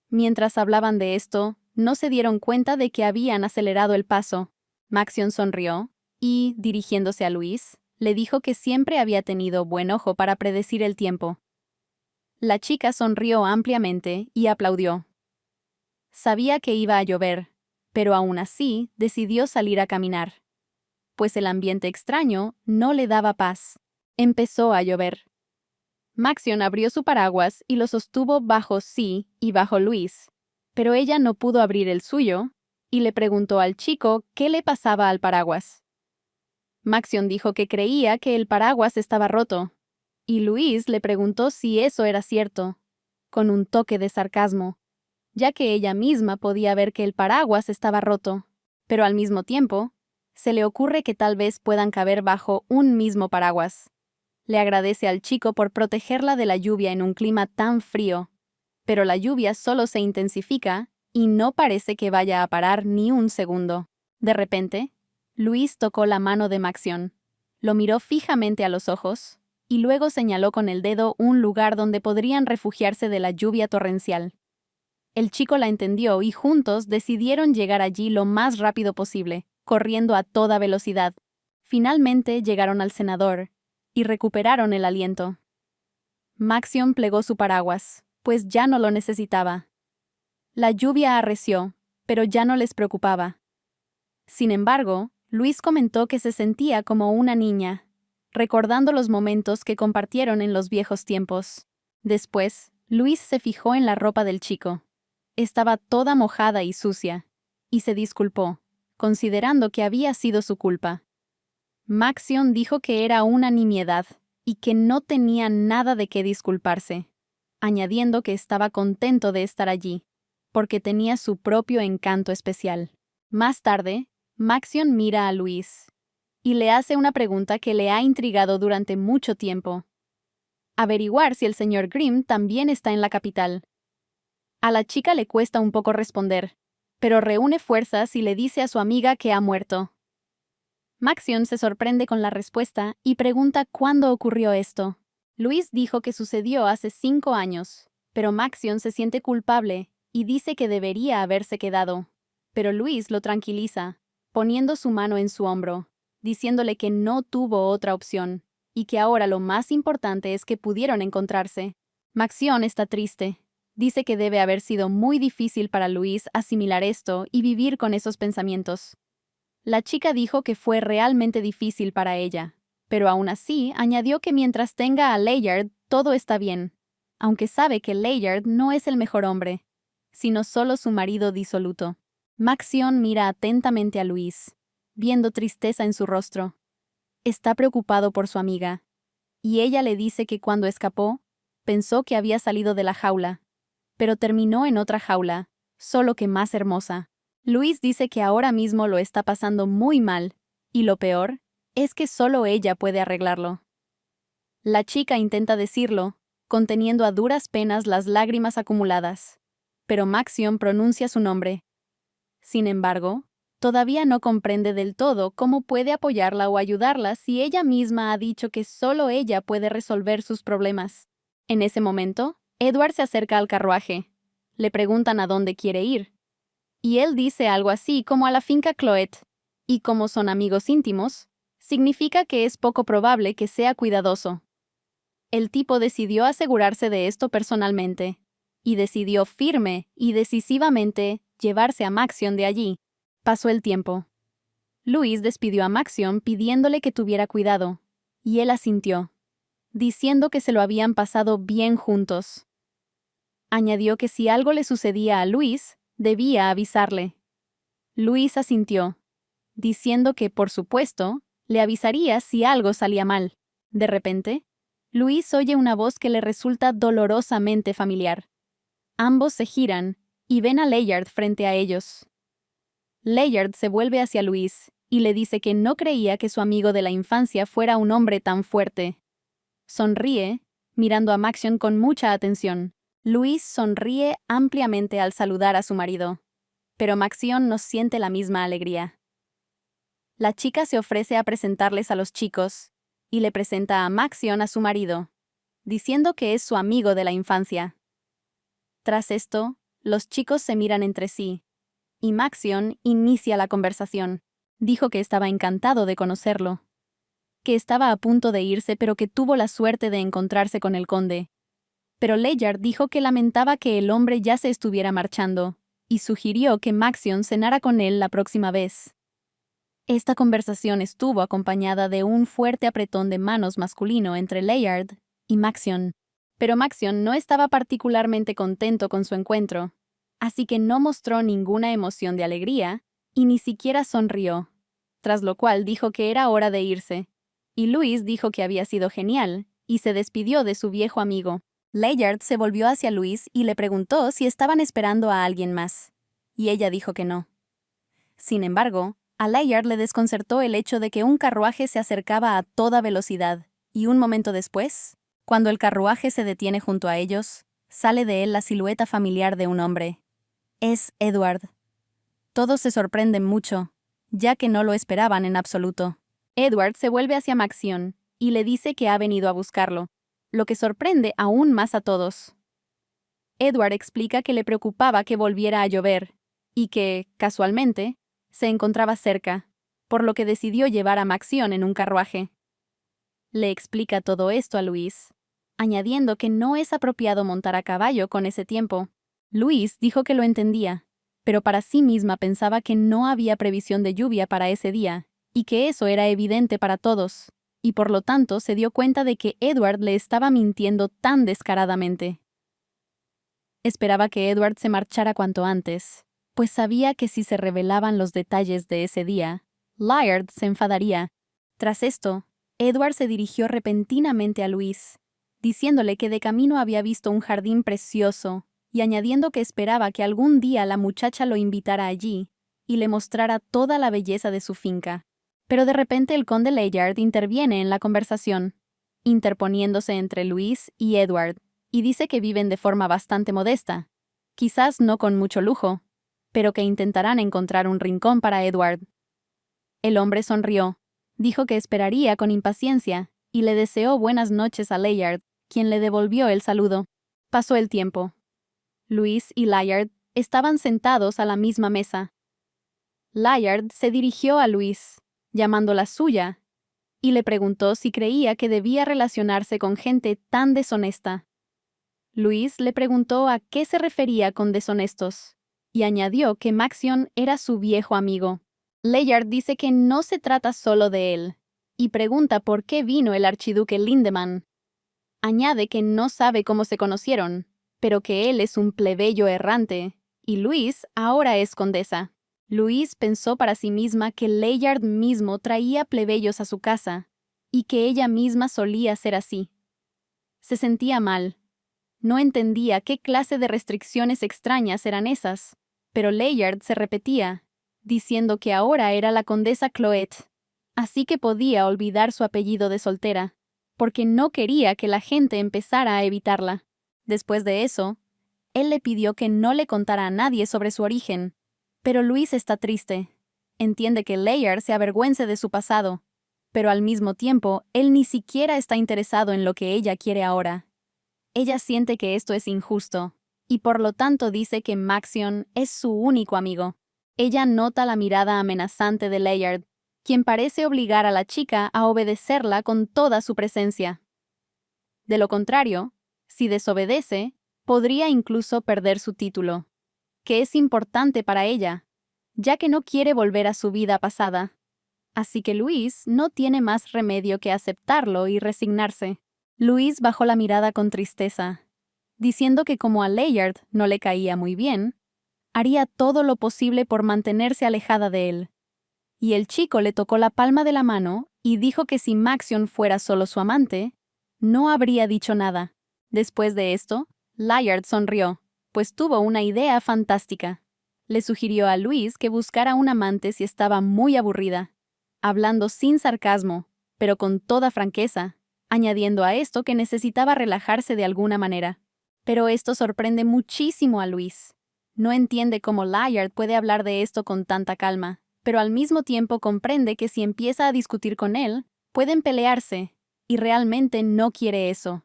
Mientras hablaban de esto, no se dieron cuenta de que habían acelerado el paso. Maxion sonrió y, dirigiéndose a Louise, le dijo que siempre había tenido buen ojo para predecir el tiempo. La chica sonrió ampliamente y aplaudió. Sabía que iba a llover, pero aún así decidió salir a caminar, pues el ambiente extraño no le daba paz. Empezó a llover. Maxion abrió su paraguas y lo sostuvo bajo sí y bajo Louise, pero ella no pudo abrir el suyo y le preguntó al chico qué le pasaba al paraguas. Maxion dijo que creía que el paraguas estaba roto, y Louise le preguntó si eso era cierto, con un toque de sarcasmo, ya que ella misma podía ver que el paraguas estaba roto, pero al mismo tiempo, se le ocurre que tal vez puedan caber bajo un mismo paraguas. Le agradece al chico por protegerla de la lluvia en un clima tan frío, pero la lluvia solo se intensifica y no parece que vaya a parar ni un segundo. De repente, Louise tocó la mano de Maxion, lo miró fijamente a los ojos y luego señaló con el dedo un lugar donde podrían refugiarse de la lluvia torrencial. El chico la entendió y juntos decidieron llegar allí lo más rápido posible, corriendo a toda velocidad. Finalmente llegaron al cenador y recuperaron el aliento. Maxion plegó su paraguas, pues ya no lo necesitaba. La lluvia arreció, pero ya no les preocupaba. Sin embargo, Louise comentó que se sentía como una niña, recordando los momentos que compartieron en los viejos tiempos. Después, Louise se fijó en la ropa del chico. Estaba toda mojada y sucia, y se disculpó, considerando que había sido su culpa. Maxion dijo que era una nimiedad y que no tenía nada de qué disculparse, añadiendo que estaba contento de estar allí, porque tenía su propio encanto especial. Más tarde, Maxion mira a Louise y le hace una pregunta que le ha intrigado durante mucho tiempo. Averiguar si el señor Grimm también está en la capital. A la chica le cuesta un poco responder, pero reúne fuerzas y le dice a su amiga que ha muerto. Maxion se sorprende con la respuesta y pregunta cuándo ocurrió esto. Louise dijo que sucedió hace 5 años, pero Maxion se siente culpable y dice que debería haberse quedado. Pero Louise lo tranquiliza, poniendo su mano en su hombro, diciéndole que no tuvo otra opción, y que ahora lo más importante es que pudieron encontrarse. Maxion está triste. Dice que debe haber sido muy difícil para Louise asimilar esto y vivir con esos pensamientos. La chica dijo que fue realmente difícil para ella, pero aún así añadió que mientras tenga a Layard, todo está bien, aunque sabe que Layard no es el mejor hombre, sino solo su marido disoluto. Maxion mira atentamente a Louise, viendo tristeza en su rostro. Está preocupado por su amiga, y ella le dice que cuando escapó, Pensó que había salido de la jaula, pero terminó en otra jaula, solo que más hermosa. Luis dice que ahora mismo lo está pasando muy mal, y lo peor es que solo ella puede arreglarlo. La chica intenta decirlo, conteniendo a duras penas las lágrimas acumuladas, pero Maxion pronuncia su nombre. Sin embargo, todavía no comprende del todo cómo puede apoyarla o ayudarla si ella misma ha dicho que solo ella puede resolver sus problemas. En ese momento, Edward se acerca al carruaje. Le preguntan a dónde quiere ir. Y él dice algo así como a la finca Cloet. Y como son amigos íntimos, significa que es poco probable que sea cuidadoso. El tipo decidió asegurarse de esto personalmente, y decidió firme y decisivamente llevarse a Maxion de allí. Pasó el tiempo. Luis despidió a Maxion pidiéndole que tuviera cuidado, y él asintió, diciendo que se lo habían pasado bien juntos. Añadió que si algo le sucedía a Luis, debía avisarle. Luis asintió, diciendo que, por supuesto, le avisaría si algo salía mal. De repente, Luis oye una voz que le resulta dolorosamente familiar. Ambos se giran y ven a Layard frente a ellos. Layard se vuelve hacia Luis y le dice que no creía que su amigo de la infancia fuera un hombre tan fuerte. Sonríe, mirando a Maxion con mucha atención. Luis sonríe ampliamente al saludar a su marido, pero Maxion no siente la misma alegría. La chica se ofrece a presentarles a los chicos y le presenta a Maxion a su marido, diciendo que es su amigo de la infancia. Tras esto, los chicos se miran entre sí, y Maxion inicia la conversación. Dijo que estaba encantado de conocerlo, que estaba a punto de irse pero que tuvo la suerte de encontrarse con el conde. Pero Layard dijo que lamentaba que el hombre ya se estuviera marchando, y sugirió que Maxion cenara con él la próxima vez. Esta conversación estuvo acompañada de un fuerte apretón de manos masculino entre Layard y Maxion. Pero Maxion no estaba particularmente contento con su encuentro, así que no mostró ninguna emoción de alegría y ni siquiera sonrió, tras lo cual dijo que era hora de irse. Y Luis dijo que había sido genial y se despidió de su viejo amigo. Layard se volvió hacia Luis y le preguntó si estaban esperando a alguien más, y ella dijo que no. Sin embargo, a Layard le desconcertó el hecho de que un carruaje se acercaba a toda velocidad, y un momento después, cuando el carruaje se detiene junto a ellos, sale de él la silueta familiar de un hombre. Es Edward. Todos se sorprenden mucho, ya que no lo esperaban en absoluto. Edward se vuelve hacia Maxion y le dice que ha venido a buscarlo, lo que sorprende aún más a todos. Edward explica que le preocupaba que volviera a llover, y que, casualmente, se encontraba cerca, por lo que decidió llevar a Maxion en un carruaje. Le explica todo esto a Luis, añadiendo que no es apropiado montar a caballo con ese tiempo. Luis dijo que lo entendía, pero para sí misma pensaba que no había previsión de lluvia para ese día, y que eso era evidente para todos, y por lo tanto se dio cuenta de que Edward le estaba mintiendo tan descaradamente. Esperaba que Edward se marchara cuanto antes, pues sabía que si se revelaban los detalles de ese día, Layard se enfadaría. Tras esto, Edward se dirigió repentinamente a Luis, diciéndole que de camino había visto un jardín precioso, y añadiendo que esperaba que algún día la muchacha lo invitara allí y le mostrara toda la belleza de su finca. Pero de repente el conde Layard interviene en la conversación, interponiéndose entre Luis y Edward, y dice que viven de forma bastante modesta, quizás no con mucho lujo, pero que intentarán encontrar un rincón para Edward. El hombre sonrió, dijo que esperaría con impaciencia, y le deseó buenas noches a Layard, quien le devolvió el saludo. Pasó el tiempo. Luis y Layard estaban sentados a la misma mesa. Layard se dirigió a Luis, llamándola suya, y le preguntó si creía que debía relacionarse con gente tan deshonesta. Luis le preguntó a qué se refería con deshonestos, y añadió que Maxion era su viejo amigo. Layard dice que no se trata solo de él, y pregunta por qué vino el archiduque Lindemann. Añade que no sabe cómo se conocieron, pero que él es un plebeyo errante, y Luis ahora es condesa. Luis pensó para sí misma que Layard mismo traía plebeyos a su casa, y que ella misma solía ser así. Se sentía mal, No entendía qué clase de restricciones extrañas eran esas, pero Layard se repetía, diciendo que ahora era la condesa Cloet, así que podía olvidar su apellido de soltera, porque no quería que la gente empezara a evitarla. Después de eso, él le pidió que no le contara a nadie sobre su origen, pero Luis está triste. Entiende que Layard se avergüence de su pasado, pero al mismo tiempo, él ni siquiera está interesado en lo que ella quiere ahora. Ella siente que esto es injusto, y por lo tanto dice que Maxion es su único amigo. Ella nota la mirada amenazante de Layard, quien parece obligar a la chica a obedecerla con toda su presencia. De lo contrario, si desobedece, podría incluso perder su título, que es importante para ella, ya que no quiere volver a su vida pasada. Así que Luis no tiene más remedio que aceptarlo y resignarse. Luis bajó la mirada con tristeza, diciendo que como a Layard no le caía muy bien, haría todo lo posible por mantenerse alejada de él. Y el chico le tocó la palma de la mano y dijo que si Maxion fuera solo su amante, no habría dicho nada. Después de esto, Layard sonrió, pues tuvo una idea fantástica. Le sugirió a Luis que buscara un amante si estaba muy aburrida, hablando sin sarcasmo, pero con toda franqueza, añadiendo a esto que necesitaba relajarse de alguna manera. Pero esto sorprende muchísimo a Luis. No entiende cómo Layard puede hablar de esto con tanta calma, pero al mismo tiempo comprende que si empieza a discutir con él, pueden pelearse, y realmente no quiere eso.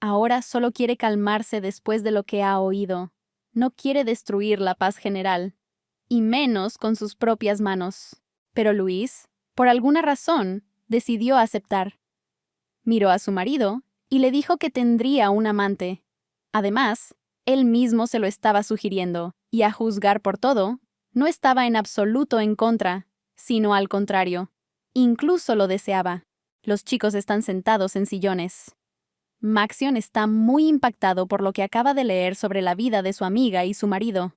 Ahora solo quiere calmarse después de lo que ha oído. No quiere destruir la paz general, y menos con sus propias manos. Pero Luis, por alguna razón, decidió aceptar. Miró a su marido y le dijo que tendría un amante. Además, él mismo se lo estaba sugiriendo, y a juzgar por todo, no estaba en absoluto en contra, sino al contrario. Incluso lo deseaba. Los chicos están sentados en sillones. Maxion está muy impactado por lo que acaba de leer sobre la vida de su amiga y su marido.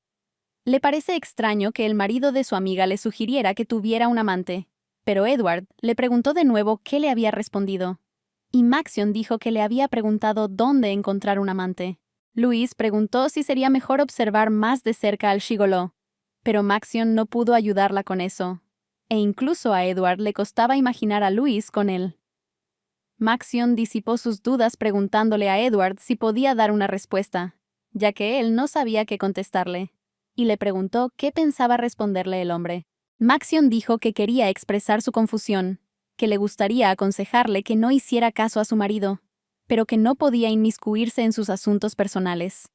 Le parece extraño que el marido de su amiga le sugiriera que tuviera un amante, pero Edward le preguntó de nuevo qué le había respondido. Y Maxion dijo que le había preguntado dónde encontrar un amante. Luis preguntó si sería mejor observar más de cerca al gigoló, pero Maxion no pudo ayudarla con eso, e incluso a Edward le costaba imaginar a Luis con él. Maxion disipó sus dudas preguntándole a Edward si podía dar una respuesta, ya que él no sabía qué contestarle, y le preguntó qué pensaba responderle el hombre. Maxion dijo que quería expresar su confusión, que le gustaría aconsejarle que no hiciera caso a su marido, pero que no podía inmiscuirse en sus asuntos personales.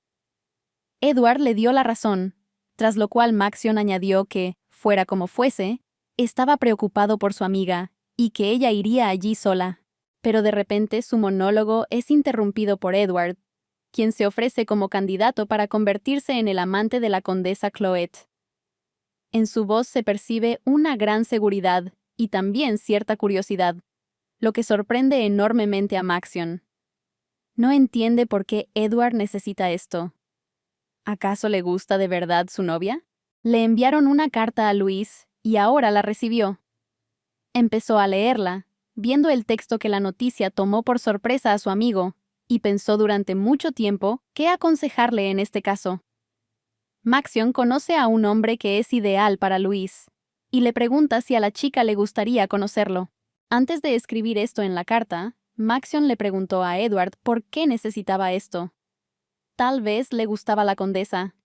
Edward le dio la razón, tras lo cual Maxion añadió que, fuera como fuese, estaba preocupado por su amiga, y que ella iría allí sola. Pero de repente su monólogo es interrumpido por Edward, quien se ofrece como candidato para convertirse en el amante de la condesa Cloet. En su voz se percibe una gran seguridad y también cierta curiosidad, lo que sorprende enormemente a Maxion. No entiende por qué Edward necesita esto. ¿Acaso le gusta de verdad su novia? Le enviaron una carta a Luis y ahora la recibió. Empezó a leerla, viendo el texto que la noticia tomó por sorpresa a su amigo, y pensó durante mucho tiempo qué aconsejarle en este caso. Maxion conoce a un hombre que es ideal para Luis, y le pregunta si a la chica le gustaría conocerlo. Antes de escribir esto en la carta, Maxion le preguntó a Edward por qué necesitaba esto. Tal vez le gustaba la condesa.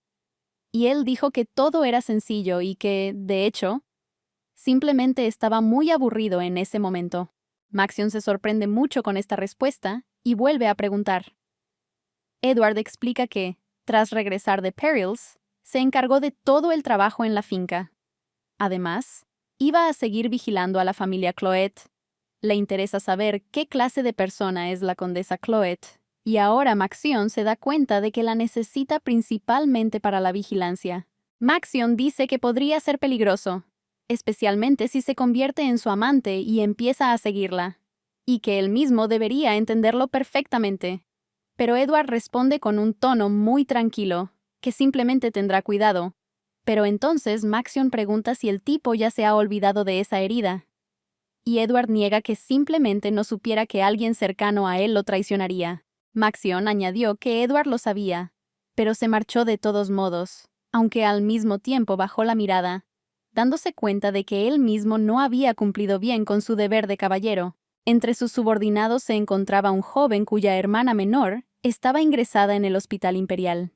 Y él dijo que todo era sencillo y que, de hecho, simplemente estaba muy aburrido en ese momento. Maxion se sorprende mucho con esta respuesta y vuelve a preguntar. Edward explica que, tras regresar de Perils, se encargó de todo el trabajo en la finca. Además, iba a seguir vigilando a la familia Cloet. Le interesa saber qué clase de persona es la condesa Cloet, y ahora Maxion se da cuenta de que la necesita principalmente para la vigilancia. Maxion dice que podría ser peligroso, especialmente si se convierte en su amante y empieza a seguirla, y que él mismo debería entenderlo perfectamente. Pero Edward responde con un tono muy tranquilo, que simplemente tendrá cuidado. Pero entonces Maxion pregunta si el tipo ya se ha olvidado de esa herida. Y Edward niega que simplemente no supiera que alguien cercano a él lo traicionaría. Maxion añadió que Edward lo sabía, pero se marchó de todos modos, aunque al mismo tiempo bajó la mirada, dándose cuenta de que él mismo no había cumplido bien con su deber de caballero. Entre sus subordinados se encontraba un joven cuya hermana menor estaba ingresada en el Hospital Imperial.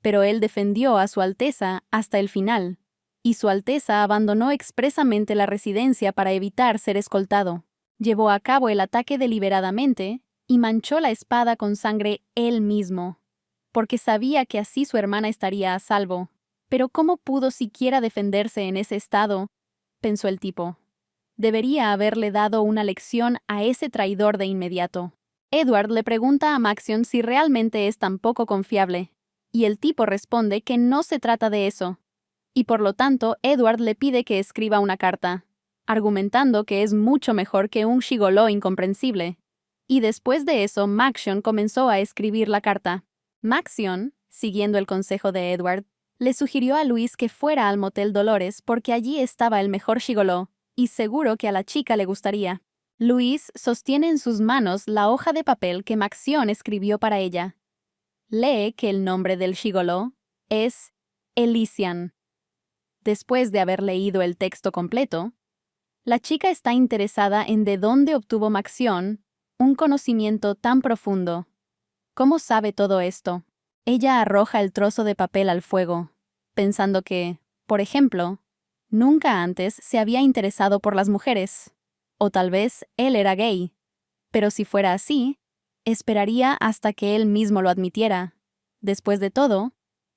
Pero él defendió a Su Alteza hasta el final, y Su Alteza abandonó expresamente la residencia para evitar ser escoltado. Llevó a cabo el ataque deliberadamente y manchó la espada con sangre él mismo, porque sabía que así su hermana estaría a salvo. Pero ¿cómo pudo siquiera defenderse en ese estado?, pensó el tipo. Debería haberle dado una lección a ese traidor de inmediato. Edward le pregunta a Maxion si realmente es tan poco confiable, y el tipo responde que no se trata de eso. Y por lo tanto, Edward le pide que escriba una carta, argumentando que es mucho mejor que un gigoló incomprensible. Y después de eso, Maxion comenzó a escribir la carta. Maxion, siguiendo el consejo de Edward, le sugirió a Luis que fuera al Motel Dolores porque allí estaba el mejor gigoló, y seguro que a la chica le gustaría. Luis sostiene en sus manos la hoja de papel que Maxion escribió para ella. Lee que el nombre del gigoló es Elysian. Después de haber leído el texto completo, la chica está interesada en de dónde obtuvo Maxion un conocimiento tan profundo. ¿Cómo sabe todo esto? Ella arroja el trozo de papel al fuego, pensando que, por ejemplo, nunca antes se había interesado por las mujeres. O tal vez él era gay. Pero si fuera así, esperaría hasta que él mismo lo admitiera. Después de todo,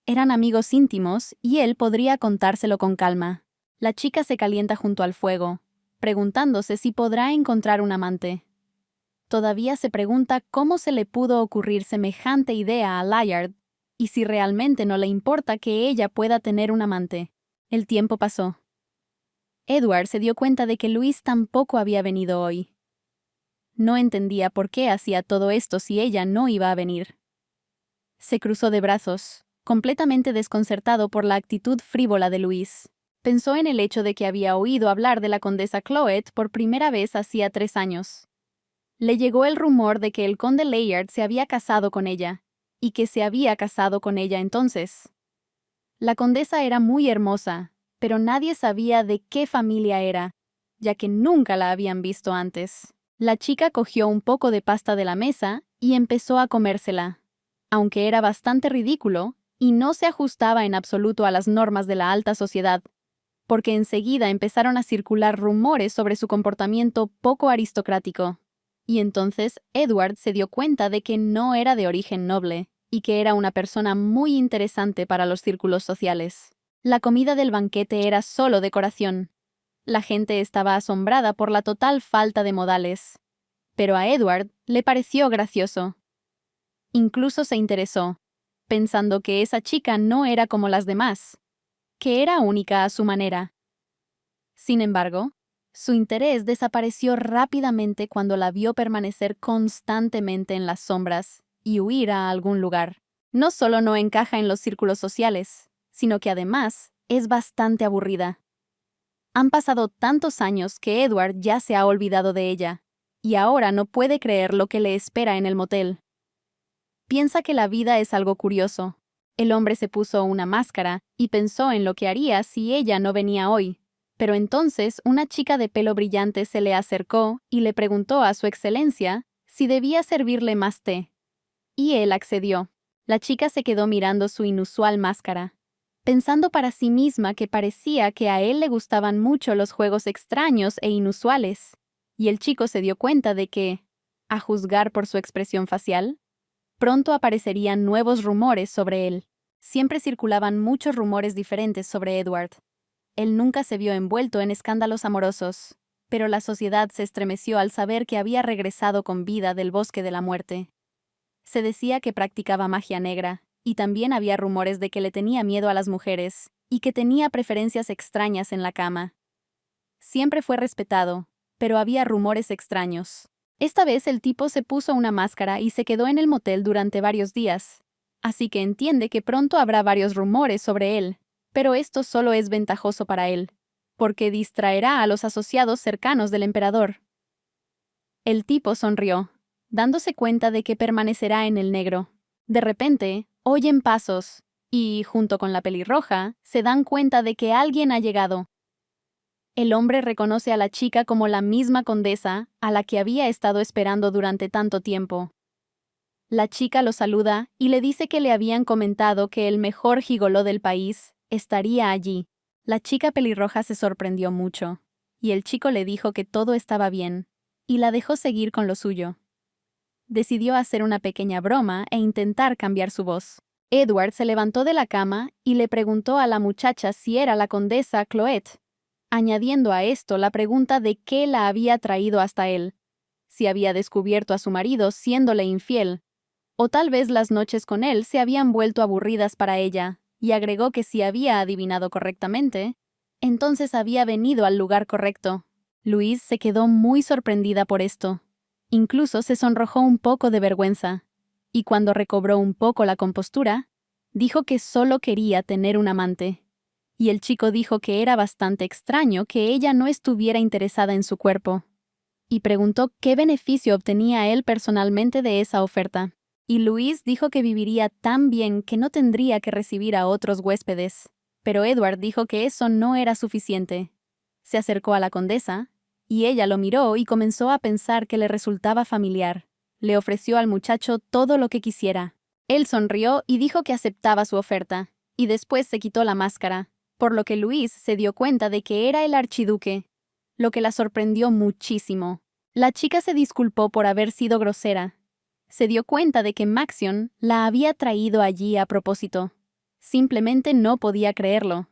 eran amigos íntimos y él podría contárselo con calma. La chica se calienta junto al fuego, preguntándose si podrá encontrar un amante. Todavía se pregunta cómo se le pudo ocurrir semejante idea a Layard y si realmente no le importa que ella pueda tener un amante. El tiempo pasó. Edward se dio cuenta de que Luis tampoco había venido hoy. No entendía por qué hacía todo esto si ella no iba a venir. Se cruzó de brazos, completamente desconcertado por la actitud frívola de Luis. Pensó en el hecho de que había oído hablar de la condesa Cloet por primera vez hacía 3 años. Le llegó el rumor de que el conde Layard se había casado con ella, y que se había casado con ella entonces. La condesa era muy hermosa, pero nadie sabía de qué familia era, ya que nunca la habían visto antes. La chica cogió un poco de pasta de la mesa y empezó a comérsela, aunque era bastante ridículo y no se ajustaba en absoluto a las normas de la alta sociedad, porque enseguida empezaron a circular rumores sobre su comportamiento poco aristocrático. Y entonces Edward se dio cuenta de que no era de origen noble y que era una persona muy interesante para los círculos sociales. La comida del banquete era solo decoración. La gente estaba asombrada por la total falta de modales. Pero a Edward le pareció gracioso. Incluso se interesó, pensando que esa chica no era como las demás, que era única a su manera. Sin embargo, su interés desapareció rápidamente cuando la vio permanecer constantemente en las sombras y huir a algún lugar. No solo no encaja en los círculos sociales, sino que además es bastante aburrida. Han pasado tantos años que Edward ya se ha olvidado de ella, y ahora no puede creer lo que le espera en el motel. Piensa que la vida es algo curioso. El hombre se puso una máscara y pensó en lo que haría si ella no venía hoy. Pero entonces una chica de pelo brillante se le acercó y le preguntó a su excelencia si debía servirle más té. Y él accedió. La chica se quedó mirando su inusual máscara, pensando para sí misma que parecía que a él le gustaban mucho los juegos extraños e inusuales. Y el chico se dio cuenta de que, a juzgar por su expresión facial, pronto aparecerían nuevos rumores sobre él. Siempre circulaban muchos rumores diferentes sobre Edward. Él nunca se vio envuelto en escándalos amorosos, pero la sociedad se estremeció al saber que había regresado con vida del bosque de la muerte. Se decía que practicaba magia negra, y también había rumores de que le tenía miedo a las mujeres, y que tenía preferencias extrañas en la cama. Siempre fue respetado, pero había rumores extraños. Esta vez el tipo se puso una máscara y se quedó en el motel durante varios días, así que entiende que pronto habrá varios rumores sobre él. Pero esto solo es ventajoso para él, porque distraerá a los asociados cercanos del emperador. El tipo sonrió. dándose cuenta de que permanecerá en el negro. De repente, oyen pasos, y, junto con la pelirroja, se dan cuenta de que alguien ha llegado. El hombre reconoce a la chica como la misma condesa a la que había estado esperando durante tanto tiempo. La chica lo saluda y le dice que le habían comentado que el mejor gigoló del país estaría allí. La chica pelirroja se sorprendió mucho, y el chico le dijo que todo estaba bien, y la dejó seguir con lo suyo. Decidió hacer una pequeña broma e intentar cambiar su voz. Edward se levantó de la cama y le preguntó a la muchacha si era la condesa Cloet, añadiendo a esto la pregunta de qué la había traído hasta él, si había descubierto a su marido siéndole infiel, o tal vez las noches con él se habían vuelto aburridas para ella, y agregó que si había adivinado correctamente, entonces había venido al lugar correcto. Louise se quedó muy sorprendida por esto. Incluso se sonrojó un poco de vergüenza, y cuando recobró un poco la compostura, dijo que solo quería tener un amante. Y el chico dijo que era bastante extraño que ella no estuviera interesada en su cuerpo, y preguntó qué beneficio obtenía él personalmente de esa oferta. Y Louise dijo que viviría tan bien que no tendría que recibir a otros huéspedes. Pero Edward dijo que eso no era suficiente. Se acercó a la condesa, y ella lo miró y comenzó a pensar que le resultaba familiar. Le ofreció al muchacho todo lo que quisiera. Él sonrió y dijo que aceptaba su oferta, y después se quitó la máscara, por lo que Louise se dio cuenta de que era el archiduque, lo que la sorprendió muchísimo. La chica se disculpó por haber sido grosera. Se dio cuenta de que Maxion la había traído allí a propósito. Simplemente no podía creerlo.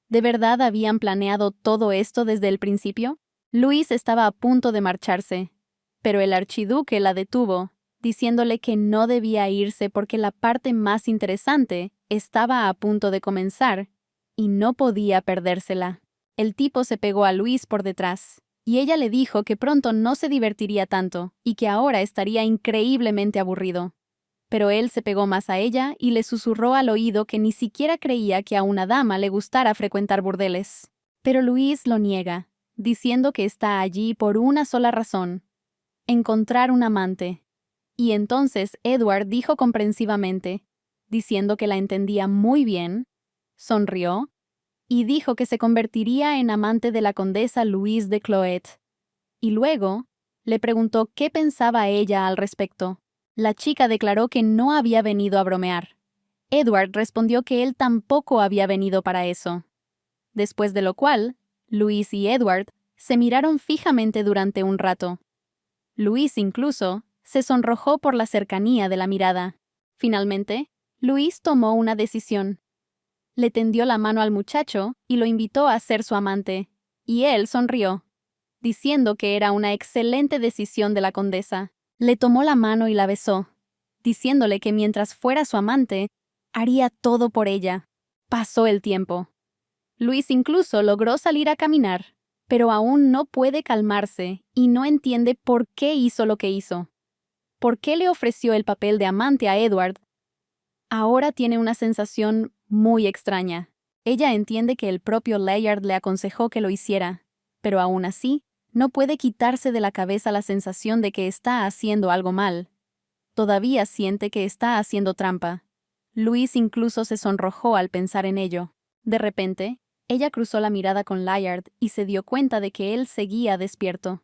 ¿De verdad habían planeado todo esto desde el principio? Louise estaba a punto de marcharse, pero el archiduque la detuvo, diciéndole que no debía irse porque la parte más interesante estaba a punto de comenzar y no podía perdérsela. El tipo se pegó a Louise por detrás, y ella le dijo que pronto no se divertiría tanto y que ahora estaría increíblemente aburrido. Pero él se pegó más a ella y le susurró al oído que ni siquiera creía que a una dama le gustara frecuentar burdeles. Pero Louise lo niega, diciendo que está allí por una sola razón: encontrar un amante. Y entonces Edward dijo comprensivamente, diciendo que la entendía muy bien, sonrió y dijo que se convertiría en amante de la condesa Louise de Cloet. Y luego le preguntó qué pensaba ella al respecto. La chica declaró que no había venido a bromear. Edward respondió que él tampoco había venido para eso. Después de lo cual, Louise y Edward se miraron fijamente durante un rato. Louise incluso se sonrojó por la cercanía de la mirada. Finalmente, Louise tomó una decisión. Le tendió la mano al muchacho y lo invitó a ser su amante, y él sonrió, diciendo que era una excelente decisión de la condesa. Le tomó la mano y la besó, diciéndole que mientras fuera su amante, haría todo por ella. Pasó el tiempo. Louise incluso logró salir a caminar, pero aún no puede calmarse y no entiende por qué hizo lo que hizo. ¿Por qué le ofreció el papel de amante a Edward? Ahora tiene una sensación muy extraña. Ella entiende que el propio Layard le aconsejó que lo hiciera, pero aún así, no puede quitarse de la cabeza la sensación de que está haciendo algo mal. Todavía siente que está haciendo trampa. Louise incluso se sonrojó al pensar en ello. De repente, ella cruzó la mirada con Layard y se dio cuenta de que él seguía despierto.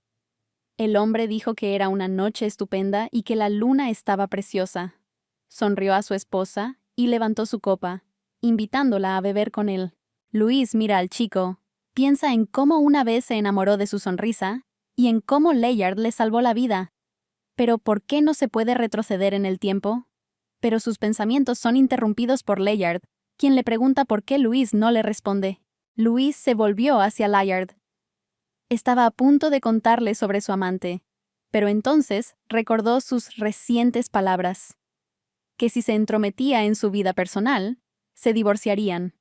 El hombre dijo que era una noche estupenda y que la luna estaba preciosa. Sonrió a su esposa y levantó su copa, invitándola a beber con él. Louise mira al chico, piensa en cómo una vez se enamoró de su sonrisa y en cómo Layard le salvó la vida. Pero ¿por qué no se puede retroceder en el tiempo? Pero sus pensamientos son interrumpidos por Layard, quien le pregunta por qué Louise no le responde. Louise se volvió hacia Layard. Estaba a punto de contarle sobre su amante, pero entonces recordó sus recientes palabras, que si se entrometía en su vida personal, se divorciarían.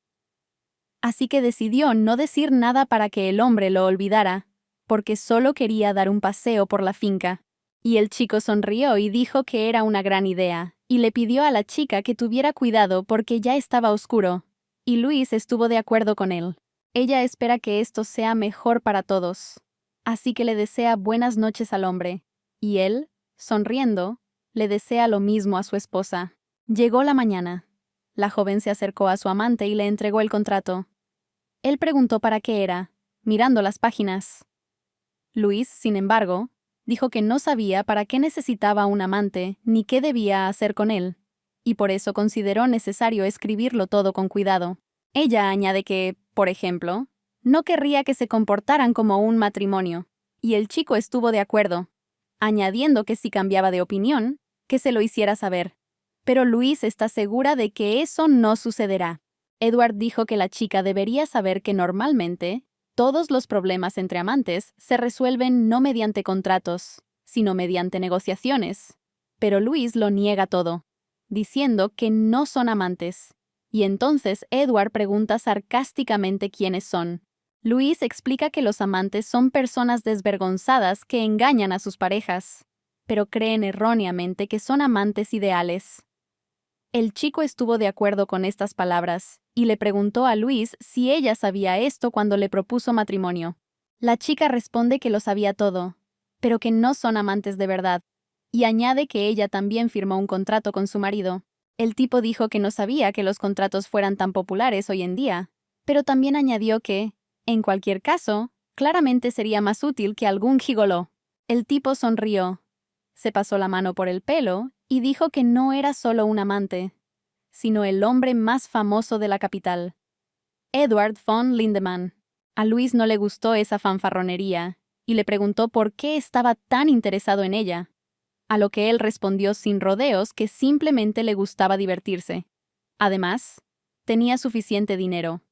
Así que decidió no decir nada para que el hombre lo olvidara, porque solo quería dar un paseo por la finca. Y el chico sonrió y dijo que era una gran idea, y le pidió a la chica que tuviera cuidado porque ya estaba oscuro, y Louise estuvo de acuerdo con él. Ella espera que esto sea mejor para todos, así que le desea buenas noches al hombre, y él sonriendo, le desea lo mismo a su esposa. Llegó la mañana. La joven se acercó a su amante y le entregó el contrato. Él preguntó para qué era, mirando las páginas. Luis, sin embargo, dijo que no sabía para qué necesitaba un amante ni qué debía hacer con él, y por eso consideró necesario escribirlo todo con cuidado. Ella añade que, por ejemplo, no querría que se comportaran como un matrimonio, y el chico estuvo de acuerdo, añadiendo que si cambiaba de opinión, que se lo hiciera saber. Pero Luis está segura de que eso no sucederá. Edward dijo que la chica debería saber que normalmente todos los problemas entre amantes se resuelven no mediante contratos, sino mediante negociaciones. Pero Luis lo niega todo, diciendo que no son amantes. Y entonces Edward pregunta sarcásticamente quiénes son. Luis explica que los amantes son personas desvergonzadas que engañan a sus parejas, pero creen erróneamente que son amantes ideales. El chico estuvo de acuerdo con estas palabras y le preguntó a Luis si ella sabía esto cuando le propuso matrimonio. La chica responde que lo sabía todo, pero que no son amantes de verdad, y añade que ella también firmó un contrato con su marido. El tipo dijo que no sabía que los contratos fueran tan populares hoy en día, pero también añadió que, en cualquier caso, claramente sería más útil que algún gigoló. El tipo sonrió, se pasó la mano por el pelo y dijo que no era solo un amante, sino el hombre más famoso de la capital, Edward von Lindemann. A Luis no le gustó esa fanfarronería y le preguntó por qué estaba tan interesado en ella, a lo que él respondió sin rodeos que simplemente le gustaba divertirse. Además, tenía suficiente dinero,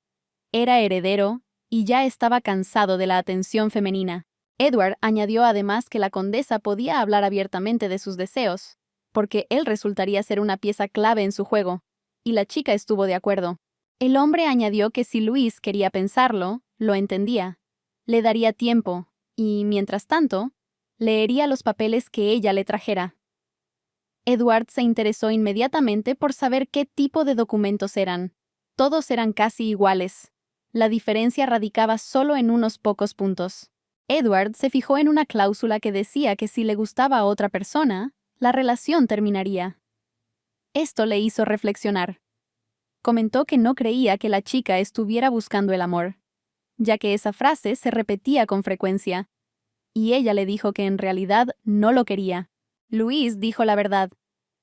era heredero y ya estaba cansado de la atención femenina. Edward añadió además que la condesa podía hablar abiertamente de sus deseos, porque él resultaría ser una pieza clave en su juego, y la chica estuvo de acuerdo. El hombre añadió que si Luis quería pensarlo, lo entendía, le daría tiempo, y, mientras tanto, leería los papeles que ella le trajera. Edward se interesó inmediatamente por saber qué tipo de documentos eran. Todos eran casi iguales. La diferencia radicaba solo en unos pocos puntos. Edward se fijó en una cláusula que decía que si le gustaba a otra persona, la relación terminaría. Esto le hizo reflexionar. Comentó que no creía que la chica estuviera buscando el amor, ya que esa frase se repetía con frecuencia, y ella le dijo que en realidad no lo quería. Luis dijo la verdad,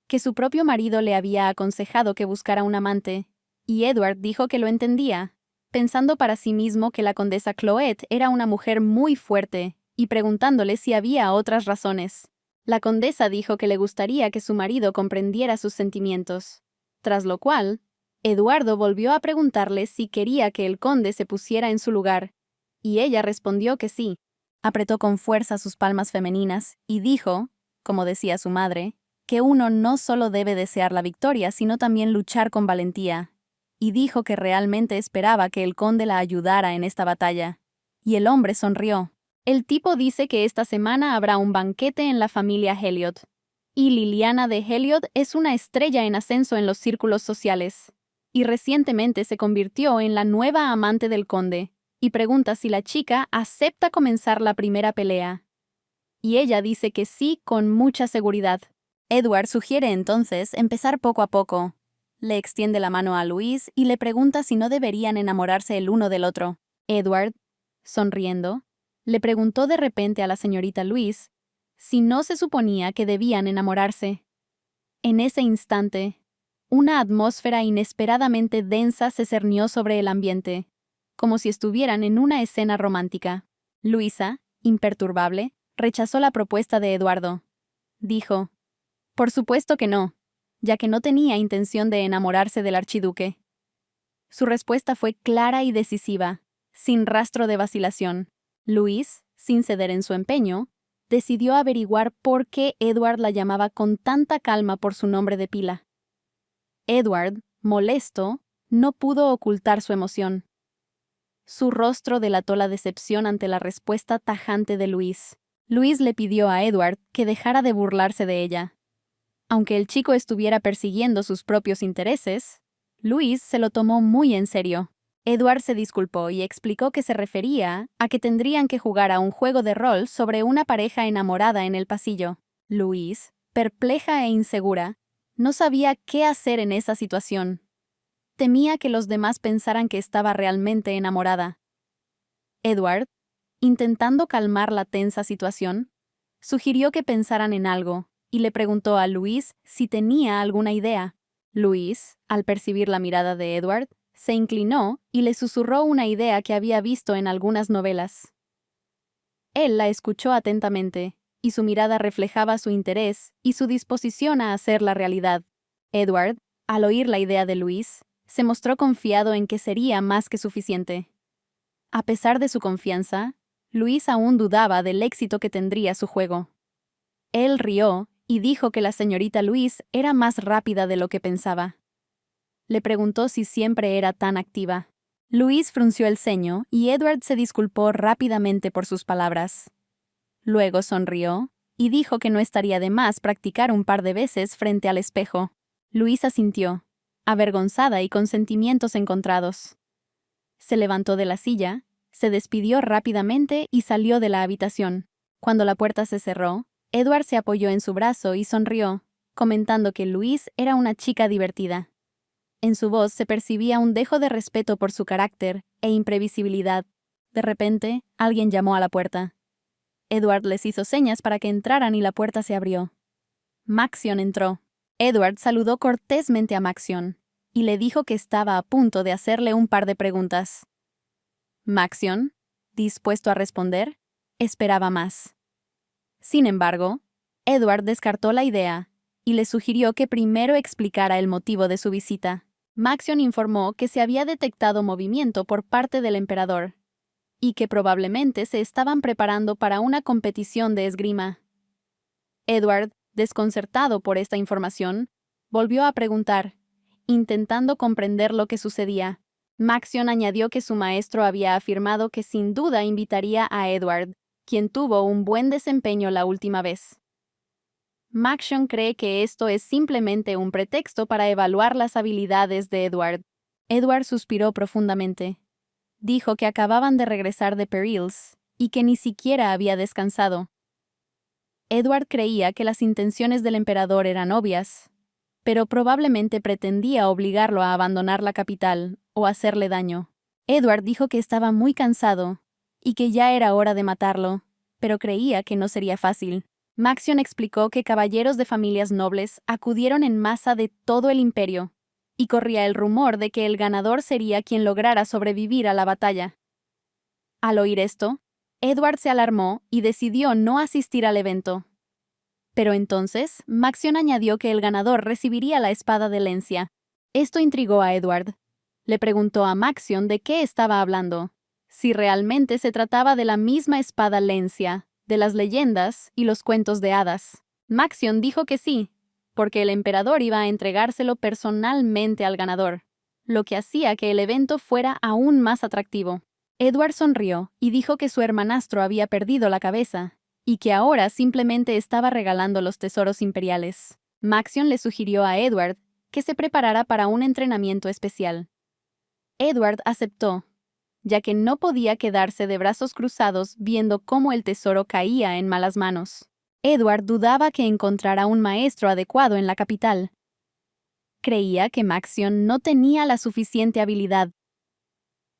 que su propio marido le había aconsejado que buscara un amante, y Edward dijo que lo entendía, pensando para sí mismo que la condesa Cloet era una mujer muy fuerte, y preguntándole si había otras razones. La condesa dijo que le gustaría que su marido comprendiera sus sentimientos, tras lo cual, Eduardo volvió a preguntarle si quería que el conde se pusiera en su lugar, y ella respondió que sí. Apretó con fuerza sus palmas femeninas y dijo, como decía su madre, que uno no solo debe desear la victoria, sino también luchar con valentía, y dijo que realmente esperaba que el conde la ayudara en esta batalla. Y el hombre sonrió. El tipo dice que esta semana habrá un banquete en la familia Elliot, y Liliana de Elliot es una estrella en ascenso en los círculos sociales, y recientemente se convirtió en la nueva amante del conde, y pregunta si la chica acepta comenzar la primera pelea. Y ella dice que sí con mucha seguridad. Edward sugiere entonces empezar poco a poco. Le extiende la mano a Luis y le pregunta si no deberían enamorarse el uno del otro. Edward, sonriendo, le preguntó de repente a la señorita Luis si no se suponía que debían enamorarse. En ese instante, una atmósfera inesperadamente densa se cernió sobre el ambiente, como si estuvieran en una escena romántica. Luisa, imperturbable, rechazó la propuesta de Eduardo. Dijo, por supuesto que no, ya que no tenía intención de enamorarse del archiduque. Su respuesta fue clara y decisiva, sin rastro de vacilación. Luis, sin ceder en su empeño, decidió averiguar por qué Edward la llamaba con tanta calma por su nombre de pila. Edward, molesto, no pudo ocultar su emoción. Su rostro delató la decepción ante la respuesta tajante de Luis. Luis le pidió a Edward que dejara de burlarse de ella. Aunque el chico estuviera persiguiendo sus propios intereses, Luis se lo tomó muy en serio. Edward se disculpó y explicó que se refería a que tendrían que jugar a un juego de rol sobre una pareja enamorada en el pasillo. Louise, perpleja e insegura, no sabía qué hacer en esa situación. Temía que los demás pensaran que estaba realmente enamorada. Edward, intentando calmar la tensa situación, sugirió que pensaran en algo y le preguntó a Louise si tenía alguna idea. Louise, al percibir la mirada de Edward, se inclinó y le susurró una idea que había visto en algunas novelas. Él la escuchó atentamente, y su mirada reflejaba su interés y su disposición a hacerla realidad. Edward, al oír la idea de Louise, se mostró confiado en que sería más que suficiente. A pesar de su confianza, Louise aún dudaba del éxito que tendría su juego. Él rió y dijo que la señorita Louise era más rápida de lo que pensaba. Le preguntó si siempre era tan activa. Louise frunció el ceño y Edward se disculpó rápidamente por sus palabras. Luego sonrió y dijo que no estaría de más practicar un par de veces frente al espejo. Louise asintió, avergonzada y con sentimientos encontrados. Se levantó de la silla, se despidió rápidamente y salió de la habitación. Cuando la puerta se cerró, Edward se apoyó en su brazo y sonrió, comentando que Louise era una chica divertida. En su voz se percibía un dejo de respeto por su carácter e imprevisibilidad. De repente, alguien llamó a la puerta. Edward les hizo señas para que entraran y la puerta se abrió. Maxion entró. Edward saludó cortésmente a Maxion y le dijo que estaba a punto de hacerle un par de preguntas. Maxion, dispuesto a responder, esperaba más. Sin embargo, Edward descartó la idea y le sugirió que primero explicara el motivo de su visita. Maxion informó que se había detectado movimiento por parte del emperador y que probablemente se estaban preparando para una competición de esgrima. Edward, desconcertado por esta información, volvió a preguntar, intentando comprender lo que sucedía. Maxion añadió que su maestro había afirmado que sin duda invitaría a Edward, quien tuvo un buen desempeño la última vez. Maxion cree que esto es simplemente un pretexto para evaluar las habilidades de Edward. Edward suspiró profundamente. Dijo que acababan de regresar de Perils y que ni siquiera había descansado. Edward creía que las intenciones del emperador eran obvias, pero probablemente pretendía obligarlo a abandonar la capital o hacerle daño. Edward dijo que estaba muy cansado y que ya era hora de matarlo, pero creía que no sería fácil. Maxion explicó que caballeros de familias nobles acudieron en masa de todo el imperio, y corría el rumor de que el ganador sería quien lograra sobrevivir a la batalla. Al oír esto, Edward se alarmó y decidió no asistir al evento. Pero entonces, Maxion añadió que el ganador recibiría la espada de Lencia. Esto intrigó a Edward. Le preguntó a Maxion de qué estaba hablando, si realmente se trataba de la misma espada Lencia, de las leyendas y los cuentos de hadas. Maxion dijo que sí, porque el emperador iba a entregárselo personalmente al ganador, lo que hacía que el evento fuera aún más atractivo. Edward sonrió y dijo que su hermanastro había perdido la cabeza, y que ahora simplemente estaba regalando los tesoros imperiales. Maxion le sugirió a Edward que se preparara para un entrenamiento especial. Edward aceptó, ya que no podía quedarse de brazos cruzados viendo cómo el tesoro caía en malas manos. Edward dudaba que encontrara un maestro adecuado en la capital. Creía que Maxion no tenía la suficiente habilidad.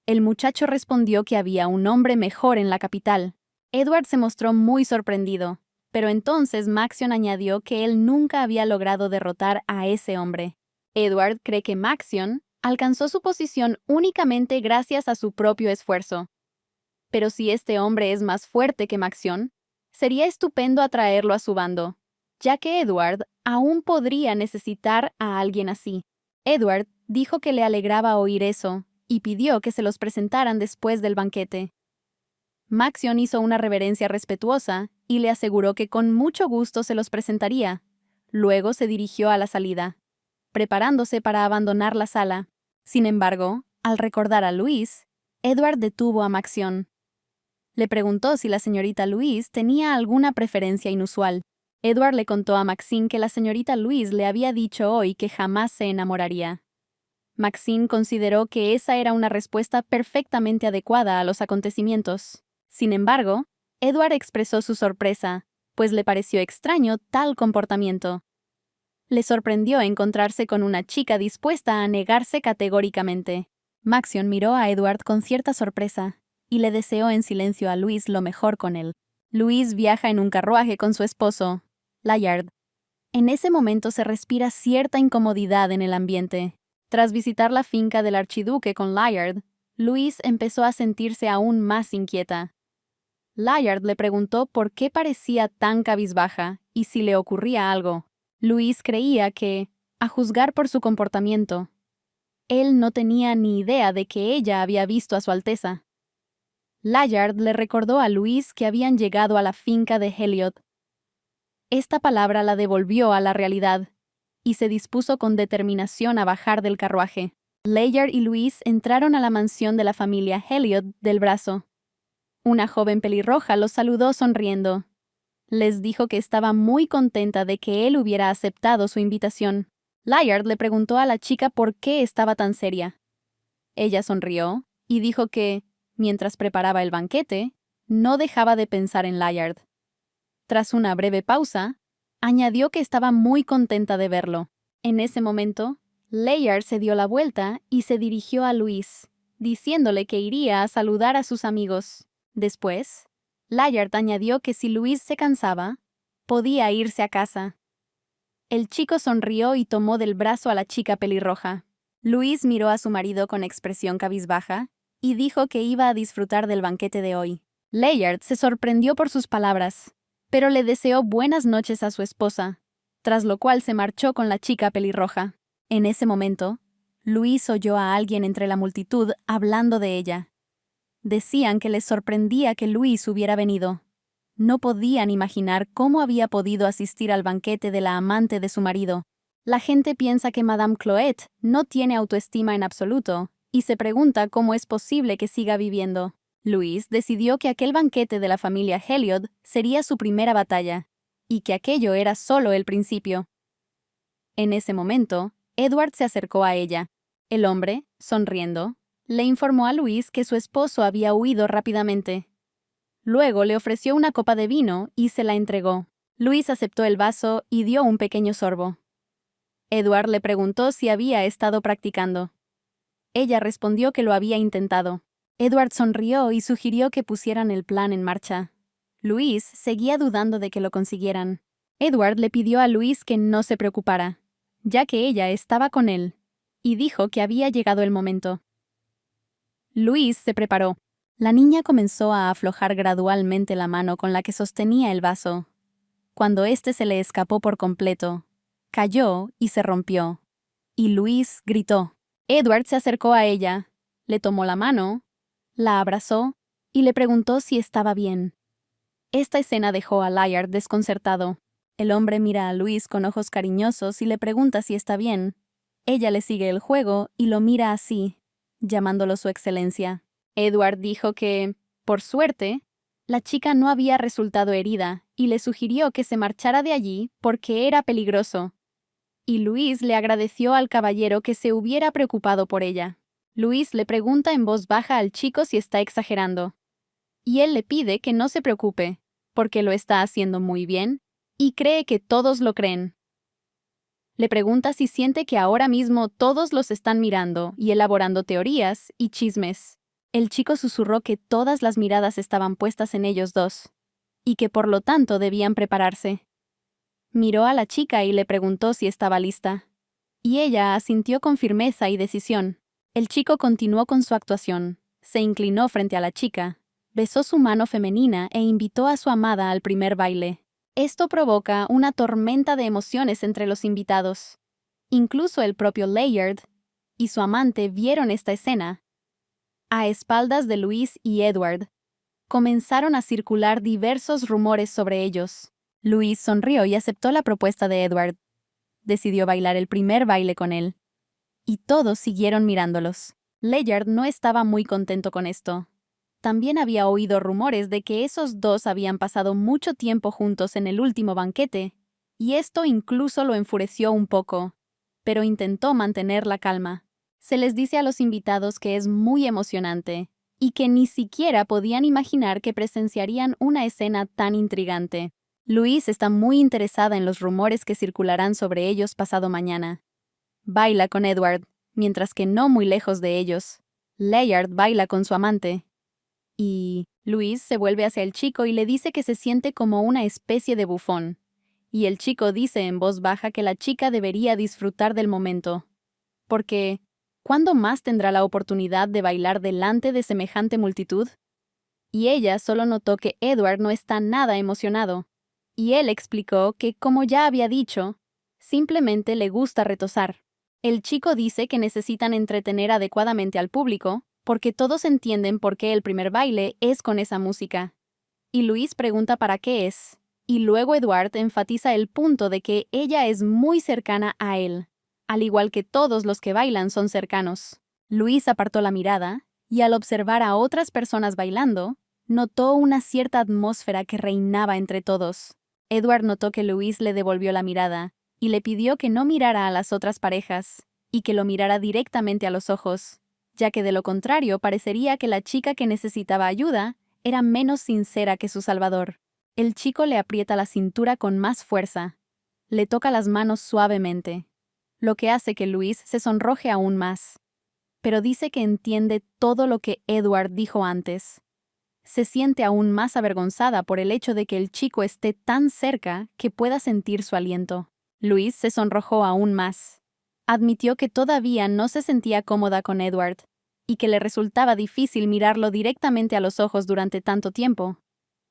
El muchacho respondió que había un hombre mejor en la capital. Edward se mostró muy sorprendido, pero entonces Maxion añadió que él nunca había logrado derrotar a ese hombre. Edward cree que Maxion alcanzó su posición únicamente gracias a su propio esfuerzo. Pero si este hombre es más fuerte que Maxion, sería estupendo atraerlo a su bando, ya que Edward aún podría necesitar a alguien así. Edward dijo que le alegraba oír eso y pidió que se los presentaran después del banquete. Maxion hizo una reverencia respetuosa y le aseguró que con mucho gusto se los presentaría. Luego se dirigió a la salida, preparándose para abandonar la sala. Sin embargo, al recordar a Louise, Edward detuvo a Maxion. Le preguntó si la señorita Louise tenía alguna preferencia inusual. Edward le contó a Maxine que la señorita Louise le había dicho hoy que jamás se enamoraría. Maxine consideró que esa era una respuesta perfectamente adecuada a los acontecimientos. Sin embargo, Edward expresó su sorpresa pues le pareció extraño tal comportamiento. Le sorprendió encontrarse con una chica dispuesta a negarse categóricamente. Maxion miró a Edward con cierta sorpresa y le deseó en silencio a Louise lo mejor con él. Louise viaja en un carruaje con su esposo, Layard. En ese momento se respira cierta incomodidad en el ambiente. Tras visitar la finca del archiduque con Layard, Louise empezó a sentirse aún más inquieta. Layard le preguntó por qué parecía tan cabizbaja y si le ocurría algo. Louise creía que, a juzgar por su comportamiento, él no tenía ni idea de que ella había visto a Su Alteza. Layard le recordó a Louise que habían llegado a la finca de Heliod. Esta palabra la devolvió a la realidad, y se dispuso con determinación a bajar del carruaje. Layard y Louise entraron a la mansión de la familia Heliod del Brazo. Una joven pelirroja los saludó sonriendo. Les dijo que estaba muy contenta de que él hubiera aceptado su invitación. Layard le preguntó a la chica por qué estaba tan seria. Ella sonrió y dijo que, mientras preparaba el banquete, no dejaba de pensar en Layard. Tras una breve pausa, añadió que estaba muy contenta de verlo. En ese momento, Layard se dio la vuelta y se dirigió a Louise, diciéndole que iría a saludar a sus amigos. Después, Layard añadió que si Louise se cansaba, podía irse a casa. El chico sonrió y tomó del brazo a la chica pelirroja. Louise miró a su marido con expresión cabizbaja y dijo que iba a disfrutar del banquete de hoy. Layard se sorprendió por sus palabras, pero le deseó buenas noches a su esposa, tras lo cual se marchó con la chica pelirroja. En ese momento, Louise oyó a alguien entre la multitud hablando de ella. Decían que les sorprendía que Louise hubiera venido. No podían imaginar cómo había podido asistir al banquete de la amante de su marido. La gente piensa que Madame Cloet no tiene autoestima en absoluto y se pregunta cómo es posible que siga viviendo. Louise decidió que aquel banquete de la familia Heliod sería su primera batalla, y que aquello era solo el principio. En ese momento, Edward se acercó a ella. El hombre, sonriendo, le informó a Louise que su esposo había huido rápidamente. Luego le ofreció una copa de vino y se la entregó. Louise aceptó el vaso y dio un pequeño sorbo. Edward le preguntó si había estado practicando. Ella respondió que lo había intentado. Edward sonrió y sugirió que pusieran el plan en marcha. Louise seguía dudando de que lo consiguieran. Edward le pidió a Louise que no se preocupara, ya que ella estaba con él, y dijo que había llegado el momento. Louise se preparó. La niña comenzó a aflojar gradualmente la mano con la que sostenía el vaso. Cuando éste se le escapó por completo, cayó y se rompió. Y Louise gritó. Edward se acercó a ella, le tomó la mano, la abrazó y le preguntó si estaba bien. Esta escena dejó a Layard desconcertado. El hombre mira a Louise con ojos cariñosos y le pregunta si está bien. Ella le sigue el juego y lo mira así, llamándolo su excelencia. Edward dijo que, por suerte, la chica no había resultado herida y le sugirió que se marchara de allí porque era peligroso. Y Louise le agradeció al caballero que se hubiera preocupado por ella. Louise le pregunta en voz baja al chico si está exagerando. Y él le pide que no se preocupe, porque lo está haciendo muy bien y cree que todos lo creen. Le pregunta si siente que ahora mismo todos los están mirando y elaborando teorías y chismes. El chico susurró que todas las miradas estaban puestas en ellos dos, y que por lo tanto debían prepararse. Miró a la chica y le preguntó si estaba lista, y ella asintió con firmeza y decisión. El chico continuó con su actuación, se inclinó frente a la chica, besó su mano femenina e invitó a su amada al primer baile. Esto provoca una tormenta de emociones entre los invitados. Incluso el propio Layard y su amante vieron esta escena. A espaldas de Louise y Edward, comenzaron a circular diversos rumores sobre ellos. Louise sonrió y aceptó la propuesta de Edward. Decidió bailar el primer baile con él. Y todos siguieron mirándolos. Layard no estaba muy contento con esto. También había oído rumores de que esos dos habían pasado mucho tiempo juntos en el último banquete, y esto incluso lo enfureció un poco, pero intentó mantener la calma. Se les dice a los invitados que es muy emocionante y que ni siquiera podían imaginar que presenciarían una escena tan intrigante. Louise está muy interesada en los rumores que circularán sobre ellos pasado mañana. Baila con Edward, mientras que no muy lejos de ellos, Layard baila con su amante. Y Louise se vuelve hacia el chico y le dice que se siente como una especie de bufón. Y el chico dice en voz baja que la chica debería disfrutar del momento. Porque, ¿cuándo más tendrá la oportunidad de bailar delante de semejante multitud? Y ella solo notó que Edward no está nada emocionado. Y él explicó que, como ya había dicho, simplemente le gusta retosar. El chico dice que necesitan entretener adecuadamente al público, porque todos entienden por qué el primer baile es con esa música. Y Luis pregunta para qué es. Y luego Edward enfatiza el punto de que ella es muy cercana a él, al igual que todos los que bailan son cercanos. Luis apartó la mirada, y al observar a otras personas bailando, notó una cierta atmósfera que reinaba entre todos. Edward notó que Luis le devolvió la mirada, y le pidió que no mirara a las otras parejas, y que lo mirara directamente a los ojos, ya que de lo contrario parecería que la chica que necesitaba ayuda era menos sincera que su salvador. El chico le aprieta la cintura con más fuerza. Le toca las manos suavemente, lo que hace que Luis se sonroje aún más. Pero dice que entiende todo lo que Edward dijo antes. Se siente aún más avergonzada por el hecho de que el chico esté tan cerca que pueda sentir su aliento. Luis se sonrojó aún más. Admitió que todavía no se sentía cómoda con Edward, y que le resultaba difícil mirarlo directamente a los ojos durante tanto tiempo.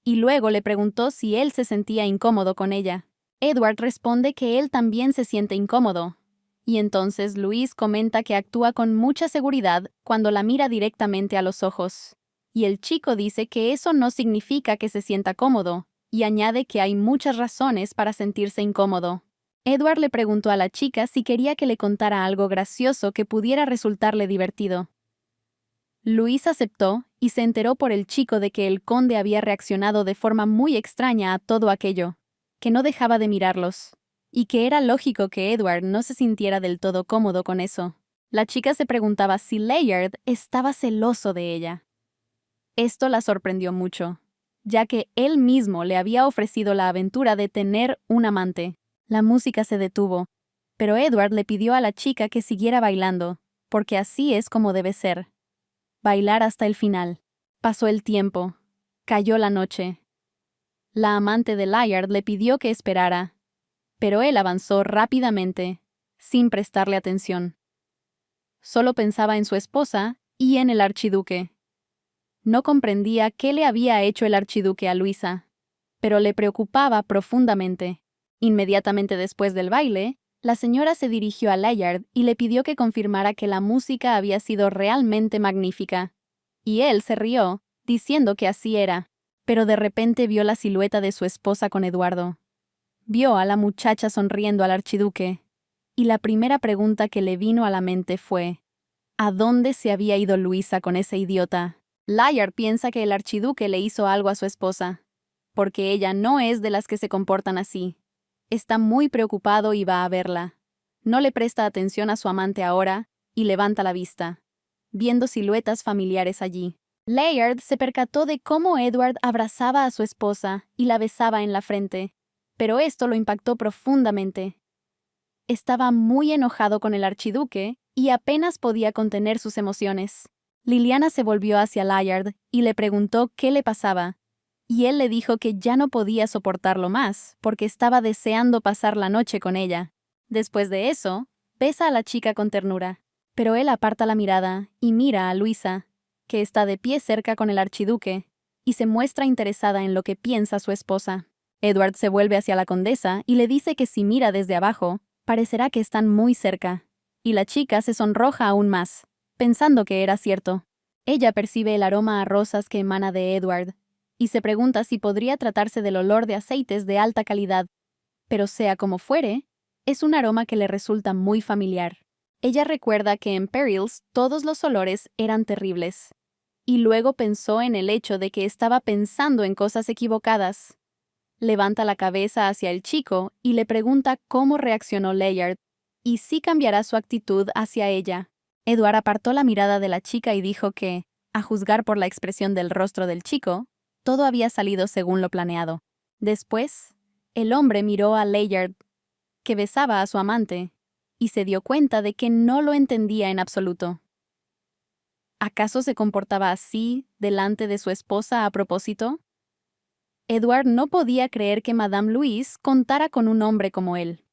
Y luego le preguntó si él se sentía incómodo con ella. Edward responde que él también se siente incómodo. Y entonces Luis comenta que actúa con mucha seguridad cuando la mira directamente a los ojos. Y el chico dice que eso no significa que se sienta cómodo, y añade que hay muchas razones para sentirse incómodo. Edward le preguntó a la chica si quería que le contara algo gracioso que pudiera resultarle divertido. Luis aceptó y se enteró por el chico de que el conde había reaccionado de forma muy extraña a todo aquello, que no dejaba de mirarlos, y que era lógico que Edward no se sintiera del todo cómodo con eso. La chica se preguntaba si Layard estaba celoso de ella. Esto la sorprendió mucho, ya que él mismo le había ofrecido la aventura de tener un amante. La música se detuvo, pero Edward le pidió a la chica que siguiera bailando, porque así es como debe ser. Bailar hasta el final. Pasó el tiempo. Cayó la noche. La amante de Layard le pidió que esperara, pero él avanzó rápidamente, sin prestarle atención. Solo pensaba en su esposa y en el archiduque. No comprendía qué le había hecho el archiduque a Luisa, pero le preocupaba profundamente. Inmediatamente después del baile, la señora se dirigió a Layard y le pidió que confirmara que la música había sido realmente magnífica. Y él se rió, diciendo que así era. Pero de repente vio la silueta de su esposa con Eduardo. Vio a la muchacha sonriendo al archiduque. Y la primera pregunta que le vino a la mente fue: ¿a dónde se había ido Luisa con ese idiota? Layard piensa que el archiduque le hizo algo a su esposa, porque ella no es de las que se comportan así. Está muy preocupado y va a verla. No le presta atención a su amante ahora y levanta la vista, viendo siluetas familiares allí. Layard se percató de cómo Edward abrazaba a su esposa y la besaba en la frente, pero esto lo impactó profundamente. Estaba muy enojado con el archiduque y apenas podía contener sus emociones. Liliana se volvió hacia Layard y le preguntó qué le pasaba, y él le dijo que ya no podía soportarlo más porque estaba deseando pasar la noche con ella. Después de eso, besa a la chica con ternura, pero él aparta la mirada y mira a Luisa, que está de pie cerca con el archiduque, y se muestra interesada en lo que piensa su esposa. Edward se vuelve hacia la condesa y le dice que si mira desde abajo, parecerá que están muy cerca, y la chica se sonroja aún más, pensando que era cierto. Ella percibe el aroma a rosas que emana de Edward, y se pregunta si podría tratarse del olor de aceites de alta calidad. Pero sea como fuere, es un aroma que le resulta muy familiar. Ella recuerda que en Perils todos los olores eran terribles. Y luego pensó en el hecho de que estaba pensando en cosas equivocadas. Levanta la cabeza hacia el chico y le pregunta cómo reaccionó Layard y si cambiará su actitud hacia ella. Edward apartó la mirada de la chica y dijo que, a juzgar por la expresión del rostro del chico, todo había salido según lo planeado. Después, El hombre miró a Layard, que besaba a su amante, y se dio cuenta de que no lo entendía en absoluto. ¿Acaso se comportaba así delante de su esposa a propósito? Edward no podía creer que Madame Louise contara con un hombre como él.